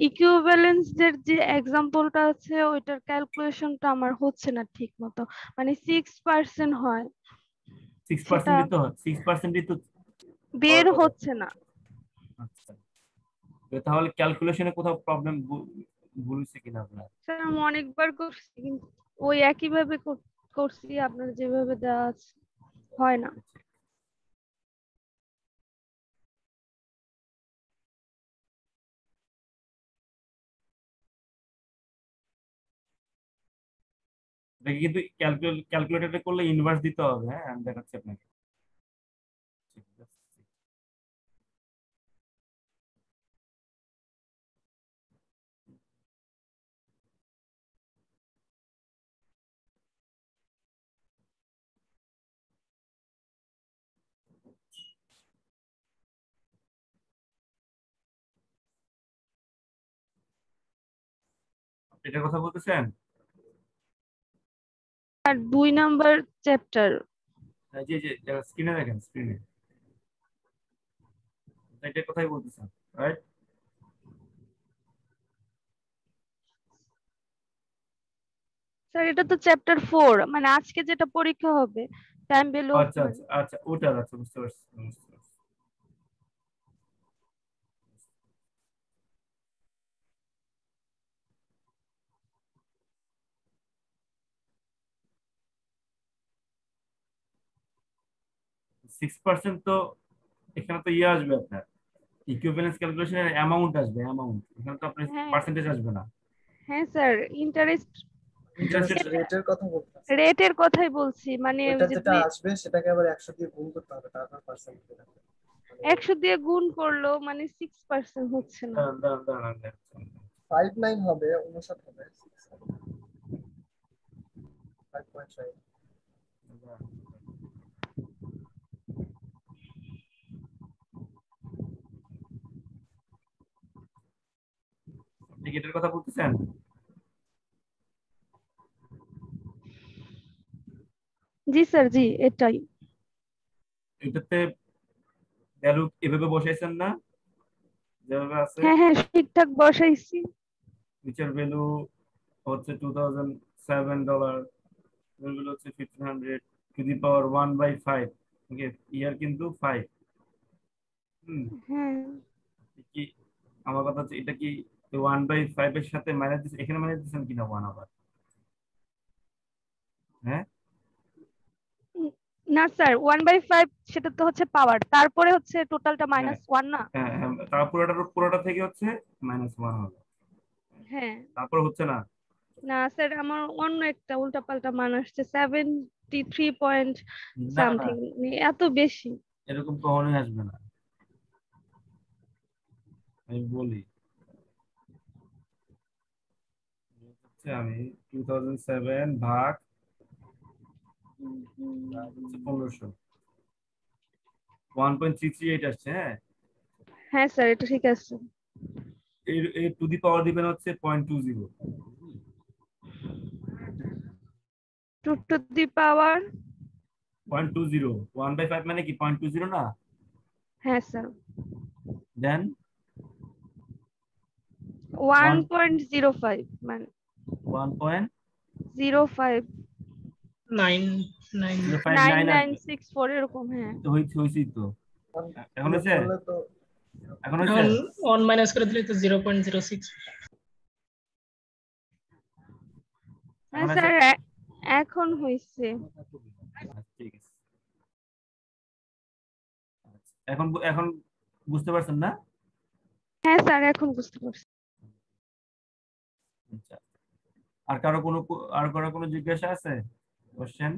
Speaker 6: ইকুইভ্যালেন্স এর যে এক্সাম্পলটা আছে ওইটার ক্যালকুলেশনটা আমার হচ্ছে না ঠিক মতো, মানে 6% হয়
Speaker 1: 6% তো 6% তো
Speaker 6: বের হচ্ছে না।
Speaker 1: আচ্ছা, তো তাহলে ক্যালকুলেশনে কোথাও প্রবলেম ভুল হচ্ছে কিনা আপনার?
Speaker 6: স্যার আমি অনেকবার করছি কিন্তু ওই একই ভাবে করছি, আপনার যেভাবে দেওয়া আছে হয় না।
Speaker 1: দেখি কিন্তু ক্যালকুলেটরে করলে ইনভার্স দিতে হবে। হ্যাঁ আমি দেখাচ্ছি আপনাকে। এটার কথা বলতেছেন?
Speaker 6: আর 2 নাম্বার চ্যাপ্টার।
Speaker 1: জি জি, স্ক্রিনে দেখেন, স্ক্রিনে এটার কথাই বলতেছেন, রাইট?
Speaker 6: স্যার এটা তো চ্যাপ্টার 4, মানে আজকে যেটা পরীক্ষা হবে টাইম ভ্যালু অফ
Speaker 1: আচ্ছা
Speaker 6: মানি।
Speaker 1: আচ্ছা আচ্ছা, ওটার আচ্ছা, বুঝতে পারছি বুঝতে পারছি। সিক্স পার্সেন্ট তো এখানে তো ইয়ে আসবে আপনার, ইকুইভ্যালেন্স ক্যালকুলেশনের অ্যামাউন্ট আসবে, অ্যামাউন্ট, এখানে তো আপনার
Speaker 6: হ্যাঁ
Speaker 1: পার্সেন্টেজ আসবে না।
Speaker 6: হ্যাঁ স্যার, ইন্টারেস্ট
Speaker 1: ইন্টারেস্ট
Speaker 7: রেটের কথা বলতেছি,
Speaker 6: রেটের কথাই বলছি, মানে
Speaker 7: ওইটা
Speaker 6: যে
Speaker 7: যেটা আসবে সেটাকে আবার 100 দিয়ে গুণ করতে হবে, তারপর পার্সেন্ট দিতে হবে।
Speaker 6: 100 দিয়ে গুণ করলো মানে 6% হচ্ছে না।
Speaker 1: দাঁড়ান
Speaker 7: 59 হবে, 59 হবে, 5.5।
Speaker 1: আপনি কি এটার কথা বলতেছেন?
Speaker 6: জি স্যার, জি এটাই।
Speaker 1: এটাতে ভ্যালু এভাবে বসাইছেন না যেভাবে আছে?
Speaker 6: হ্যাঁ হ্যাঁ ঠিকঠাক বসাইছি।
Speaker 1: ফিউচার ভ্যালু হচ্ছে $2007, ভ্যালু হচ্ছে 1500 টু দি পাওয়ার 1/5, ওকে ইয়ার কিন্তু 5।
Speaker 6: হ্যাঁ
Speaker 1: কি আমার কথা হচ্ছে এটা কি 1/5 এর সাথে মাইনাস দিচ্ছেন, এখানে মাইনাস দিচ্ছেন কিনা 1 আবার? হ্যাঁ
Speaker 6: না স্যার, 1/5 সেটা তো হচ্ছে পাওয়ার, তারপরে হচ্ছে টোটালটা -1 না?
Speaker 1: হ্যাঁ হ্যাঁ, তার পুরোটা থেকে হচ্ছে -1 হবে,
Speaker 6: হ্যাঁ
Speaker 1: তারপর হচ্ছে না
Speaker 6: না স্যার, আমার অন্য একটা উল্টাপাল্টা মান আসছে 73 পয়েন্ট
Speaker 1: না না
Speaker 6: সামথিং, এত বেশি।
Speaker 1: এরকম কখনোই আসবে না, আমি বলি হচ্ছে আমি 2007 ভাগ 1500 1.338 আসছে। হ্যাঁ,
Speaker 6: হ্যাঁ স্যার, এটা ঠিক আছে।
Speaker 1: এর টু দি পাওয়ার দিবেন হচ্ছে 0.20।
Speaker 6: 2 টু দি পাওয়ার
Speaker 1: 0.20 1/5 মানে কি 0.20 না?
Speaker 6: হ্যাঁ স্যার,
Speaker 1: দেন
Speaker 6: 1.05 মানে
Speaker 1: 1.05
Speaker 6: 05
Speaker 1: 99 আসবে
Speaker 6: 9964 এরকম। হ্যাঁ
Speaker 1: তো হয়েছেই তো। এখন হয়েছে,
Speaker 7: করলে তো
Speaker 1: এখন হয়েছে।
Speaker 2: এখন 1 মাইনাস করে দিলে তো 0.06।
Speaker 1: এখন
Speaker 6: হ্যাঁ
Speaker 1: আছে।
Speaker 6: স্যার, এখন হয়েছে।
Speaker 1: আচ্ছা, ঠিক আছে। আচ্ছা, এখন এখন বুঝতে পারছেন না?
Speaker 6: হ্যাঁ স্যার, এখন বুঝতে পারছি।
Speaker 1: আচ্ছা, আর কারো কোনো জিজ্ঞাসা আছে, কোশ্চেন?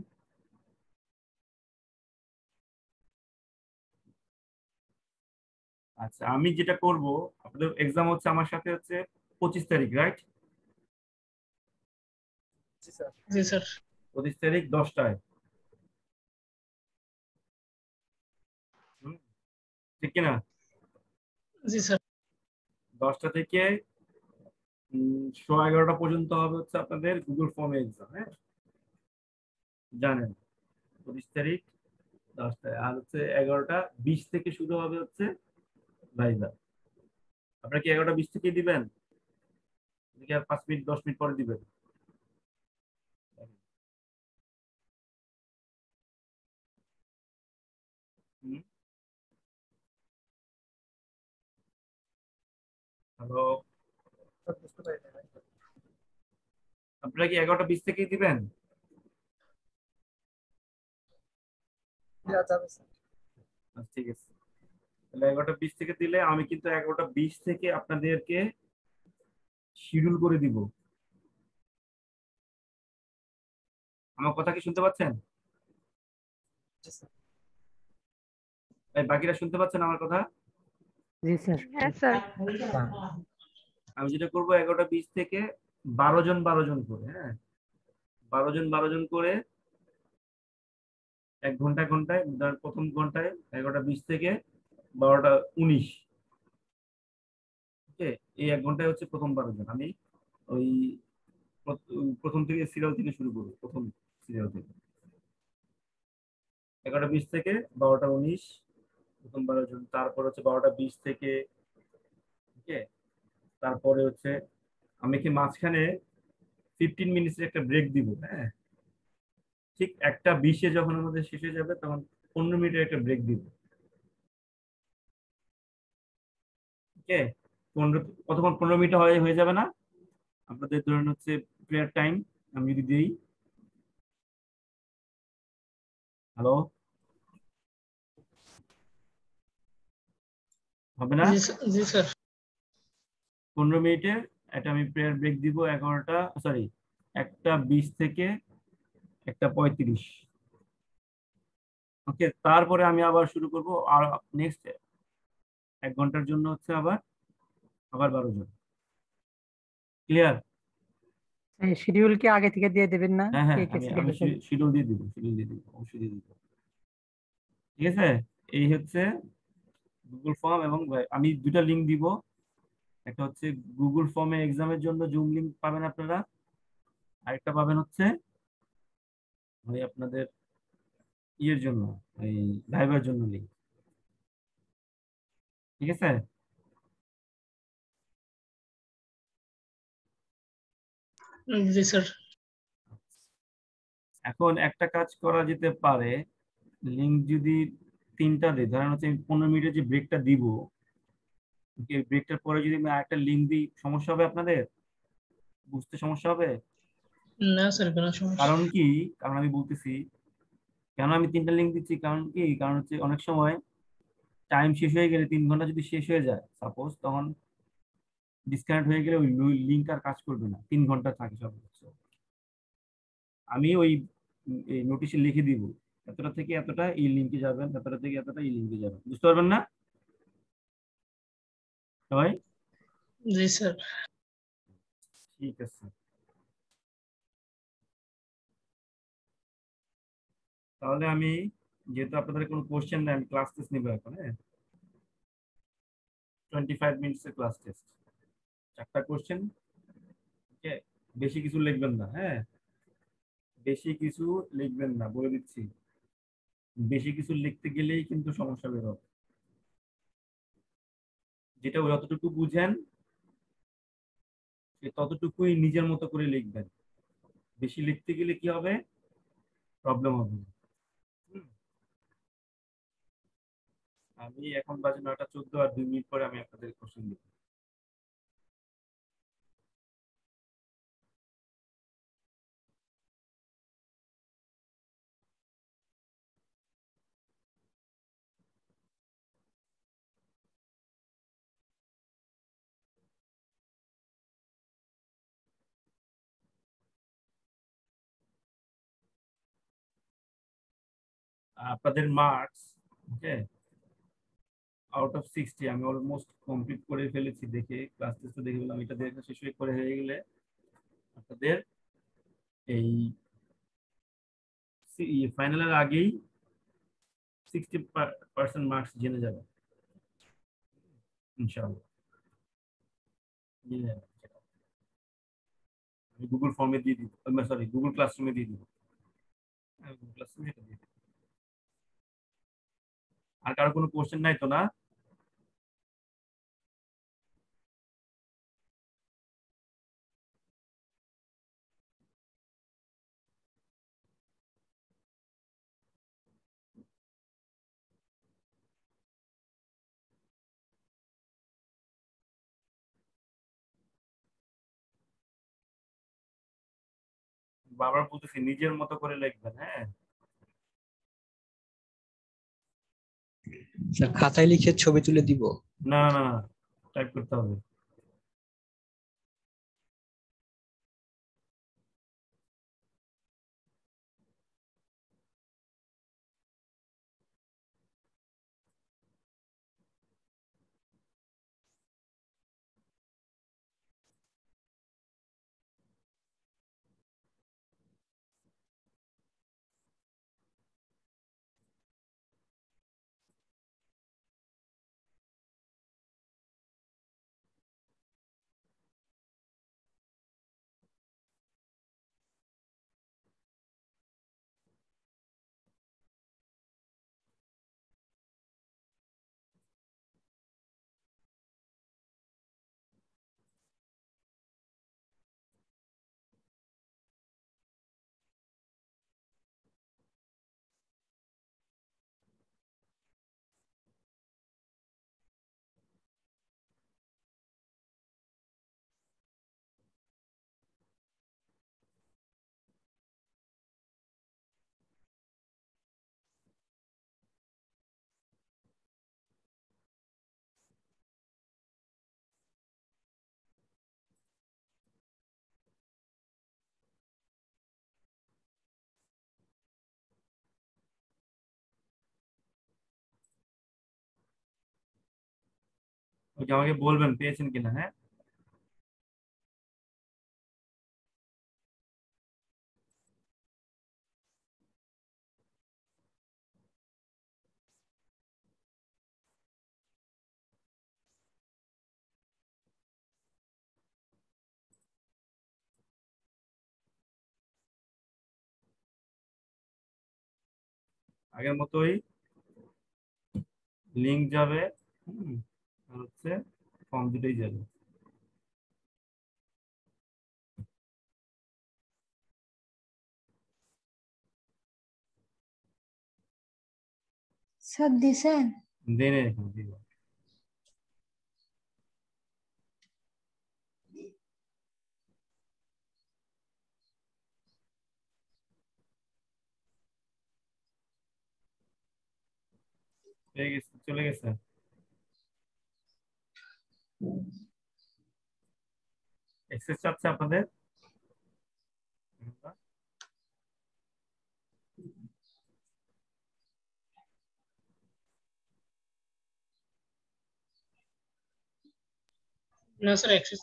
Speaker 1: আচ্ছা, আমি যেটা করব, আপনাদের এক্সাম হচ্ছে আমার সাথে হচ্ছে 25 তারিখ, রাইট?
Speaker 7: জি স্যার।
Speaker 2: জি স্যার।
Speaker 1: 25 তারিখ 10টায়। ঠিক কিনা?
Speaker 2: জি স্যার।
Speaker 1: 10টা থেকে 11:30 পর্যন্ত হবে হচ্ছে আপনাদের গুগল ফর্মে এক্সাম। হ্যাঁ, জানেন 25 তারিখ 10টায়, আর হচ্ছে 11:20 থেকে শুরু হবে হচ্ছে ভাইভা। আপনারা কি 11:20 থেকে দিবেন নাকি আর 5 মিনিট 10 মিনিট পরে দিবেন? হ্যালো,
Speaker 7: স্যার বুঝতে পারি না।
Speaker 1: আপনারা কি 11:20 থেকেই দিবেন?
Speaker 7: দেওয়া যাবে স্যার।
Speaker 1: আচ্ছা, ঠিক আছে, তাহলে 11:20 থেকে দিলে আমি কিন্তু 11:20 থেকে আপনাদেরকে শিডিউল করে দিব। আমার কথা কি শুনতে পাচ্ছেন?
Speaker 7: জি স্যার।
Speaker 1: এই বাকিরা শুনতে পাচ্ছেন আমার কথা?
Speaker 4: জি স্যার।
Speaker 6: হ্যাঁ স্যার।
Speaker 1: আমি যেটা করবো 11:20 থেকে 12 জন করে, হ্যাঁ 12 জন করে 1 ঘন্টায় ঘন্টায়, প্রথম ঘন্টায় 11:20 থেকে 12:19। ওকে, এই 1 ঘন্টায় হচ্ছে প্রথম 12 জন। আমি ওই প্রথম থেকে সিরিয়াল থেকে শুরু করবো, প্রথম সিরিয়াল থেকে 11:20 থেকে 12:19 প্রথম 12 জন। তারপর হচ্ছে 12:20 থেকে, ওকে, তারপরে হচ্ছে আমি কি মাঝখানে 15 মিনিটের একটা ব্রেক দিব। হ্যাঁ, ঠিক 1:20 যখন আমাদের শেষ হয়ে যাবে তখন 15 মিনিটের একটা ব্রেক দিব। ওকে, 15 কতক্ষণ, 15 মিনিট হয়ে যাবে না আপনাদের? ধরেন হচ্ছে প্রেয়ার টাইম আমি যদি দিই, হ্যালো, হবে না?
Speaker 2: জি স্যার।
Speaker 1: 15 মিনিটের একটা আমি প্রেয়ার ব্রেক দিব 1:20 থেকে 1:35। ওকে, তারপরে আমি আবার শুরু করব, আর নেক্সট 1 ঘন্টার জন্য হচ্ছে আবার 12 জন। ক্লিয়ার?
Speaker 8: শিডিউল কি আগে থেকে দিয়ে দেবেন না?
Speaker 1: হ্যাঁ হ্যাঁ,
Speaker 8: কে কে
Speaker 1: আমি
Speaker 8: সিরিয়াল
Speaker 1: আমি
Speaker 8: আছেন?
Speaker 1: শিডিউল দিয়ে দিব, অবশ্যই দিয়ে দিব। ঠিক আছে, এই হচ্ছে গুগল ফর্ম। এবং আমি দুটা লিংক দিব, একটা হচ্ছে গুগল ফর্মে এক্সামের জন্য জুম লিংক পাবেন আপনারা, আরেকটা পাবেন হচ্ছে ওই আপনাদের ইয়ের জন্য, এই ভাইবার জন্য লিংক। ঠিক আছে,
Speaker 2: জি স্যার।
Speaker 1: এখন একটা কাজ করা যেতে পারে, লিংক যদি 3টা দিই, ধরেন হচ্ছে আমি 15 মিনিটের যে ব্রেকটা দিব, ব্রেকটার পরে যদি আমি আরেকটা লিংক দিই, সমস্যা হবে আপনাদের? বুঝতে সমস্যা হবে?
Speaker 2: না স্যার, কোনো সমস্যা।
Speaker 1: কারণ কি, কারণ আমি বলতেছি কেন আমি 3টা লিংক দিচ্ছি। কারণ কি, কারণ হচ্ছে অনেক সময় টাইম শেষ হয়ে গেলে, 3 ঘন্টা যদি শেষ হয়ে যায় সাপোজ, তখন ডিসকানেক্ট হয়ে গেলে ওই লিঙ্ক আর কাজ করবে না, 3 ঘন্টা থাকে সর্বোচ্চ। আমি ওই নোটিশে লিখে দিব এতটা থেকে এতটা এই লিঙ্কে যাবেন, এতটা থেকে এতটা এই লিঙ্কে যাবেন, বুঝতে পারবেন না সবাই?
Speaker 2: জি স্যার।
Speaker 1: ঠিক আছে, তাহলে আমি যেহেতু আপনাদের কোনো কোশ্চেন নেই, আমি ক্লাস টেস্ট নিব এখন। হ্যাঁ, 25 মিনিটসের ক্লাস টেস্ট, 4টা কোশ্চেন। ওকে, বেশি কিছু লিখবেন না। হ্যাঁ, বেশি কিছু লিখবেন না, বলে দিচ্ছি। বেশি কিছু লিখতে গেলেই কিন্তু সমস্যা বের হবে। যেটা যতটুকু বুঝেন সে ততটুকুই নিজের মতো করে লিখবেন। বেশি লিখতে গেলে কি হবে, প্রবলেম হবে। হুম, আমি এখন বাজে 9টা 14, আর 2 মিনিট পরে আমি আপনাদের কোশ্চেন দিব। আপনাদের মার্কস, ওকে, আউট অফ 60 আমি অলমোস্ট কমপ্লিট করে ফেলেছি। দেখে ক্লাস টেস্টে দেখে বললাম, এটা দেখা শেষ হয়ে গেলে আপনাদের এই ফাইনালের আগেই 60% মার্কস জেনে যাবে ইনশাআল্লাহ। জেনে যাবে সেটা। আমি গুগল ফর্মে দিয়ে দিব, সরি গুগল ক্লাসরুমে দিয়ে দিব। গুগল ক্লাসরুমে এটা দিয়ে দিব। আর কারো কোনো কোশ্চেন নাই তো না? বারবার বলতেছি নিজের মতো করে লিখবেন। হ্যাঁ,
Speaker 4: স্যার খাতায় লিখে ছবি তুলে দিব?
Speaker 1: না না না, টাইপ করতে হবে। ওকে, আমাকে বলবেন পেয়েছেন কিনা। হ্যাঁ, আগের মতোই লিংক যাবে। হুম, আর হচ্ছে ফর্ম দুটোই যাবে।
Speaker 5: স্যার দিছেন?
Speaker 1: দেন এখানে দিব। পেয়ে গেছে, চলে গেছে। এক্সেস চাচ্ছে আপনাদের?
Speaker 2: না sir access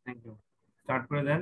Speaker 1: thank you, start করে দেন।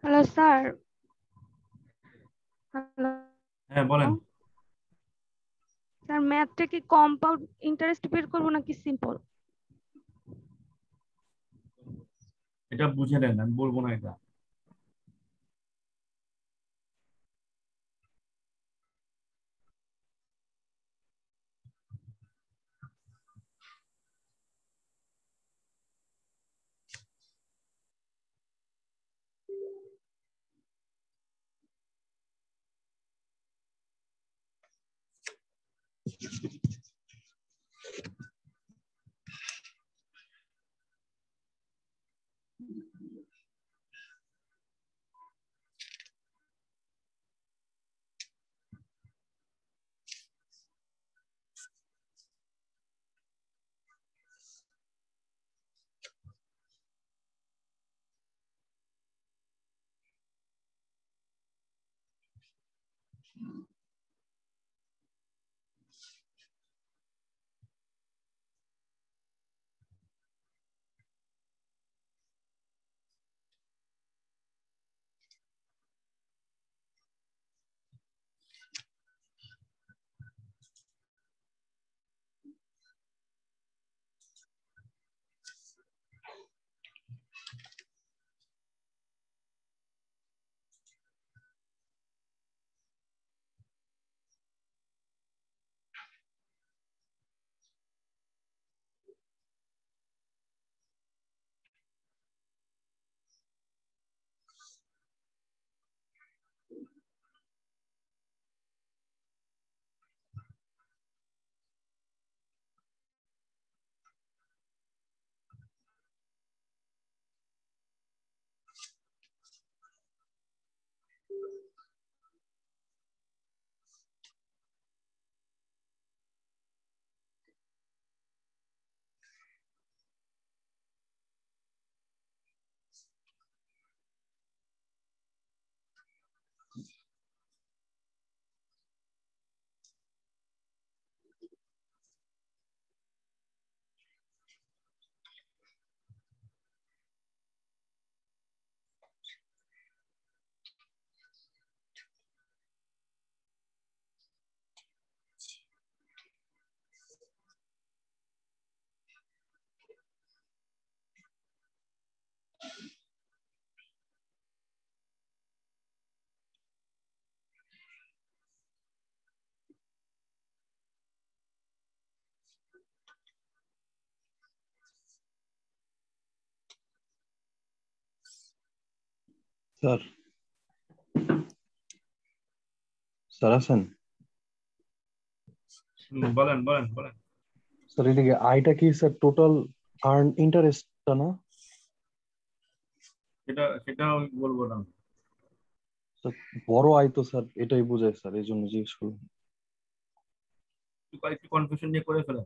Speaker 6: Hello sir. হ্যালো
Speaker 1: হ্যাঁ বলেন।
Speaker 6: স্যার, ম্যাথটা কি কম্পাউন্ড ইন্টারেস্ট বের করবো নাকি সিম্পল?
Speaker 1: এটা বুঝে নেন, আমি বলবো না এটা।
Speaker 9: স্যার স্যার আছেন?
Speaker 1: বলেন বলেন বলেন।
Speaker 9: স্যার এদিকে আইটা কি স্যার টোটাল আর্ন ইন্টারেস্টটা না?
Speaker 1: সেটা সেটা আমি বলবো না।
Speaker 9: স্যার বড় আয় তো স্যার, এটাই বোঝায় স্যার, এই জন্য জিজ্ঞেস করলাম।
Speaker 1: একটু কনফিউশন নিয়ে করে ফেলেন।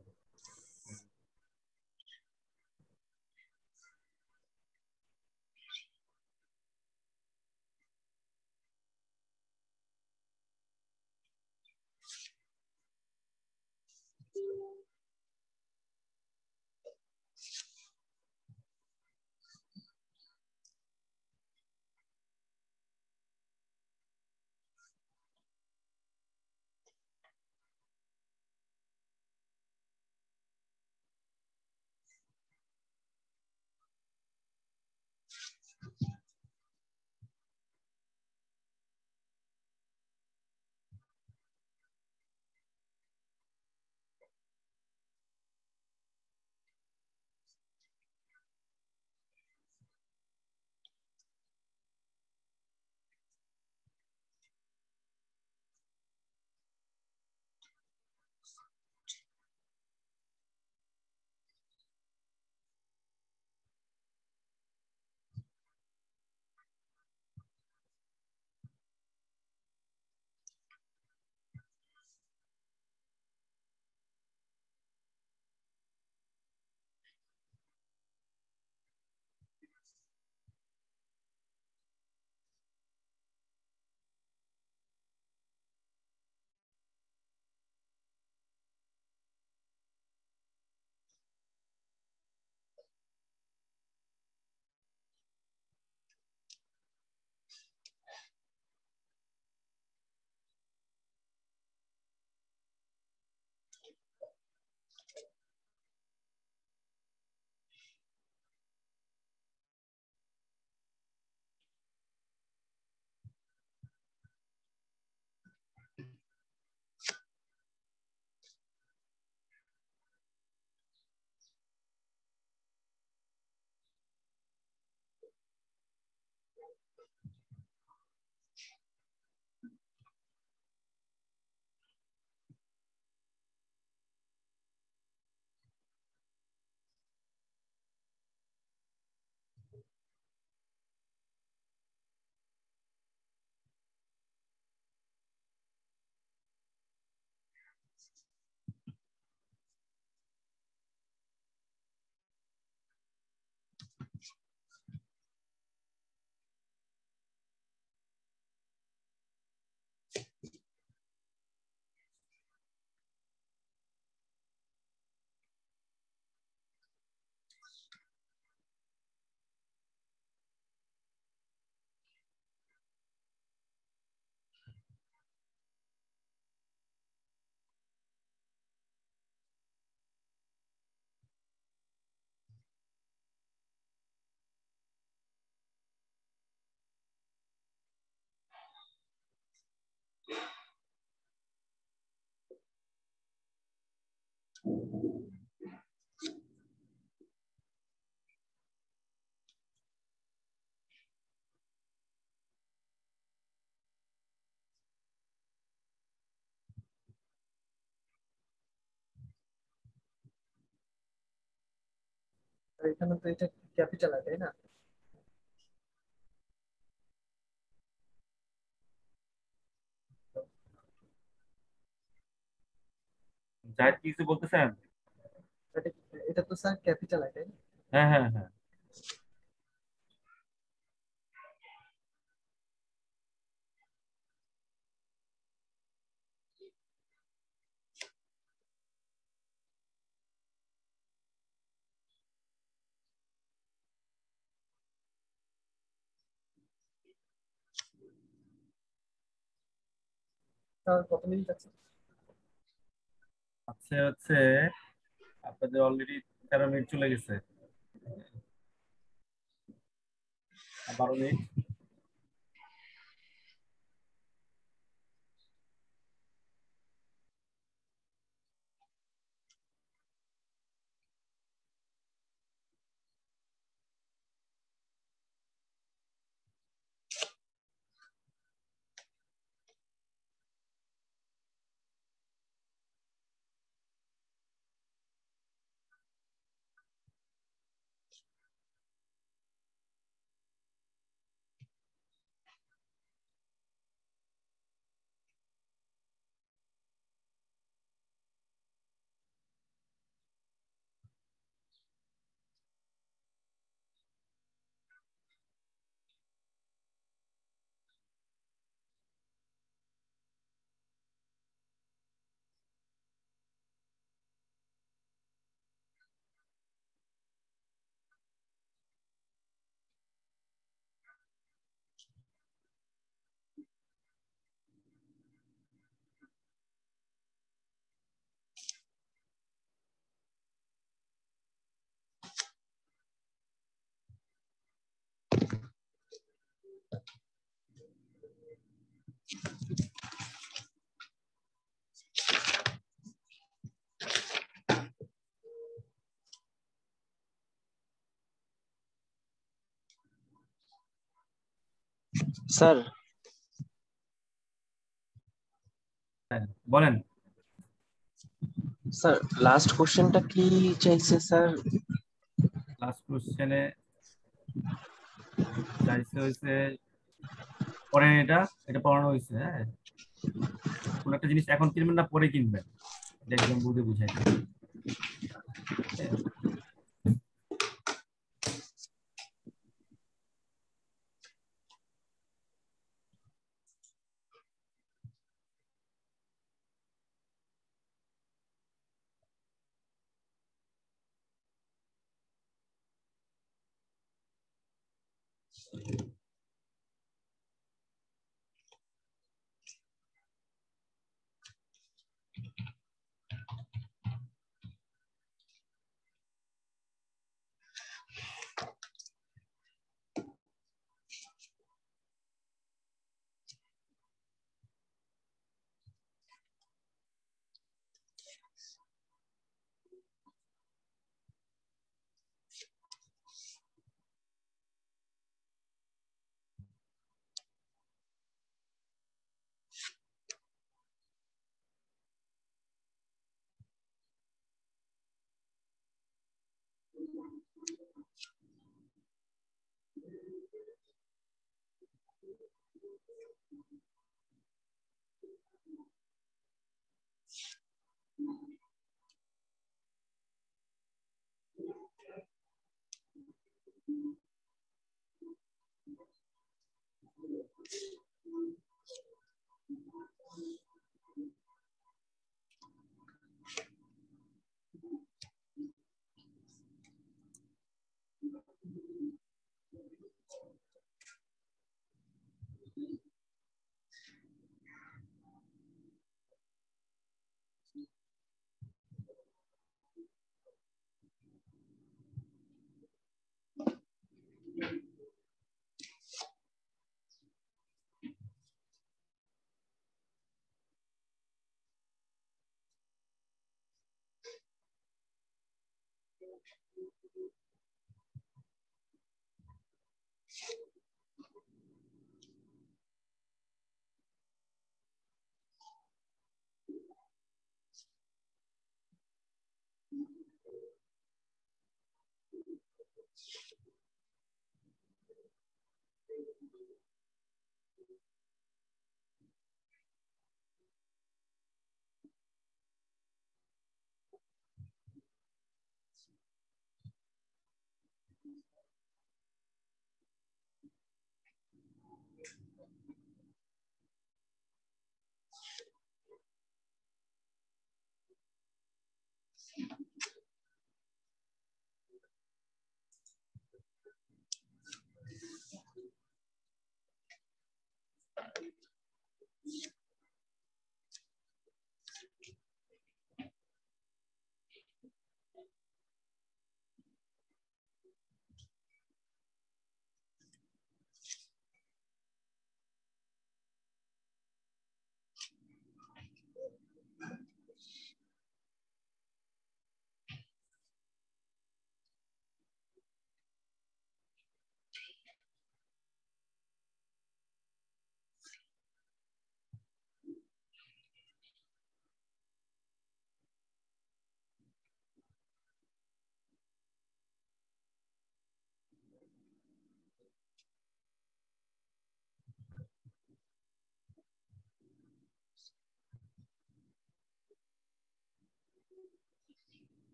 Speaker 7: আর এখানে তো এটা ক্যাপিটাল আয়, তাই না?
Speaker 1: জাহিদ কি কিছু বলতেছেন?
Speaker 7: এটা এটা তো স্যার ক্যাপিটাল আয়, তাই না?
Speaker 1: হ্যাঁ হ্যাঁ হ্যাঁ।
Speaker 7: তার কত মিনিট আছে?
Speaker 1: আচ্ছা হচ্ছে আপনাদের অলরেডি 13 মিনিট চলে গেছে, 12 মিনিট।
Speaker 3: স্যার
Speaker 1: বলেন।
Speaker 3: স্যার লাস্ট কোশ্চেনটা কি চাইছে স্যার?
Speaker 1: লাস্ট কোশ্চেনে চাইছে হয়েছে, পড়েন এটা, এটা পড়ানো হয়েছে। হ্যাঁ, কোন একটা জিনিস এখন কিনবেন না পরে কিনবেন, এটা একদম বুঝে বুঝাই দেবে। হ্যাঁ,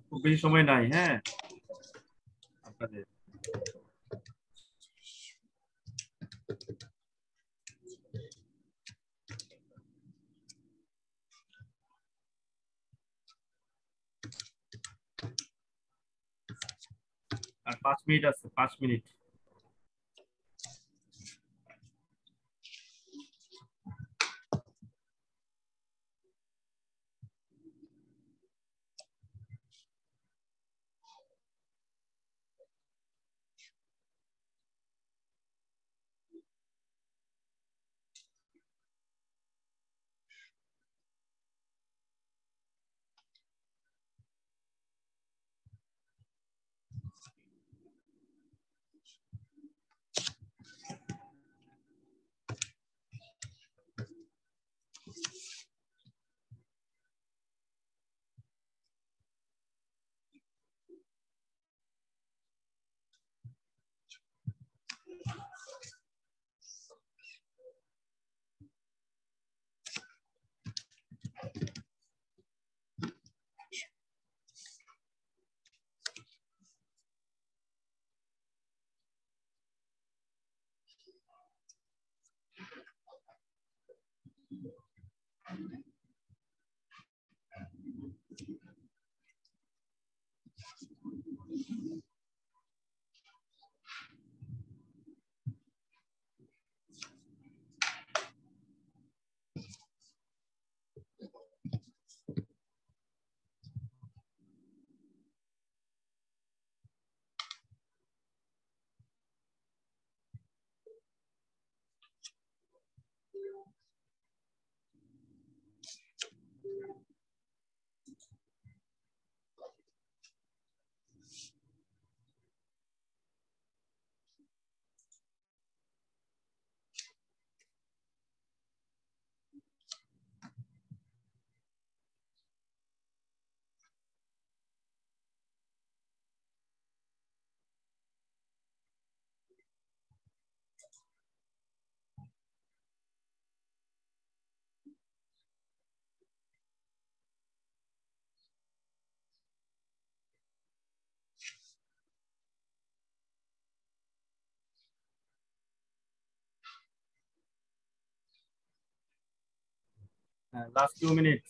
Speaker 1: খুব বেশি সময় নাই। হ্যাঁ, আপনাদের আর 5 মিনিট আছে, 5 মিনিট। Last 2 minutes.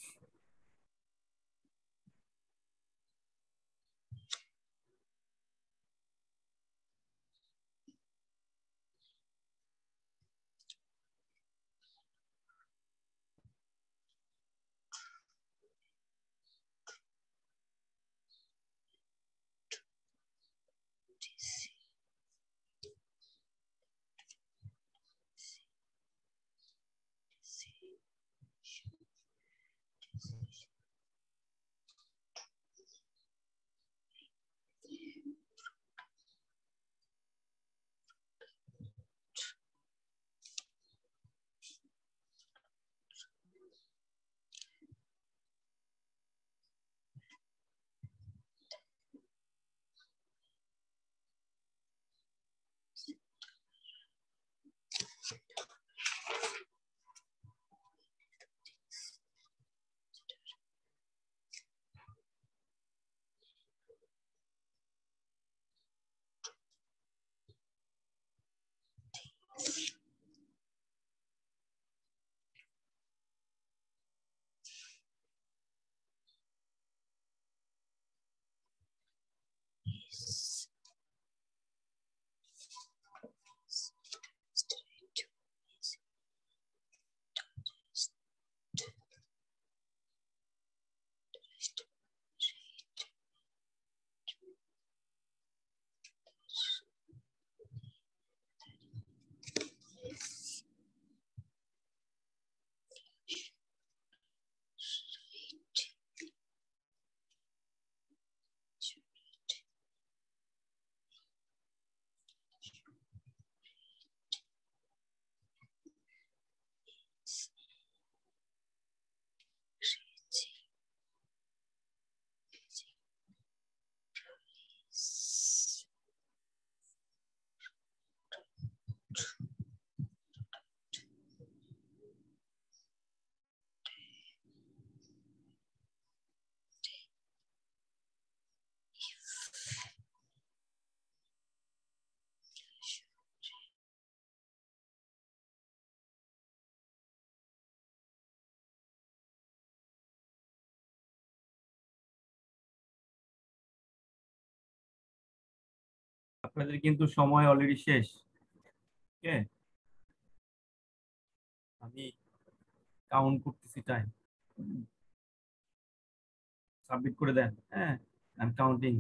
Speaker 1: আপনাদের কিন্তু সময় অলরেডি শেষ। ওকে, আমি কাউন্ট করতেছি টাইম। সাবমিট করে দেন। হ্যাঁ, আই এম কাউন্টিং।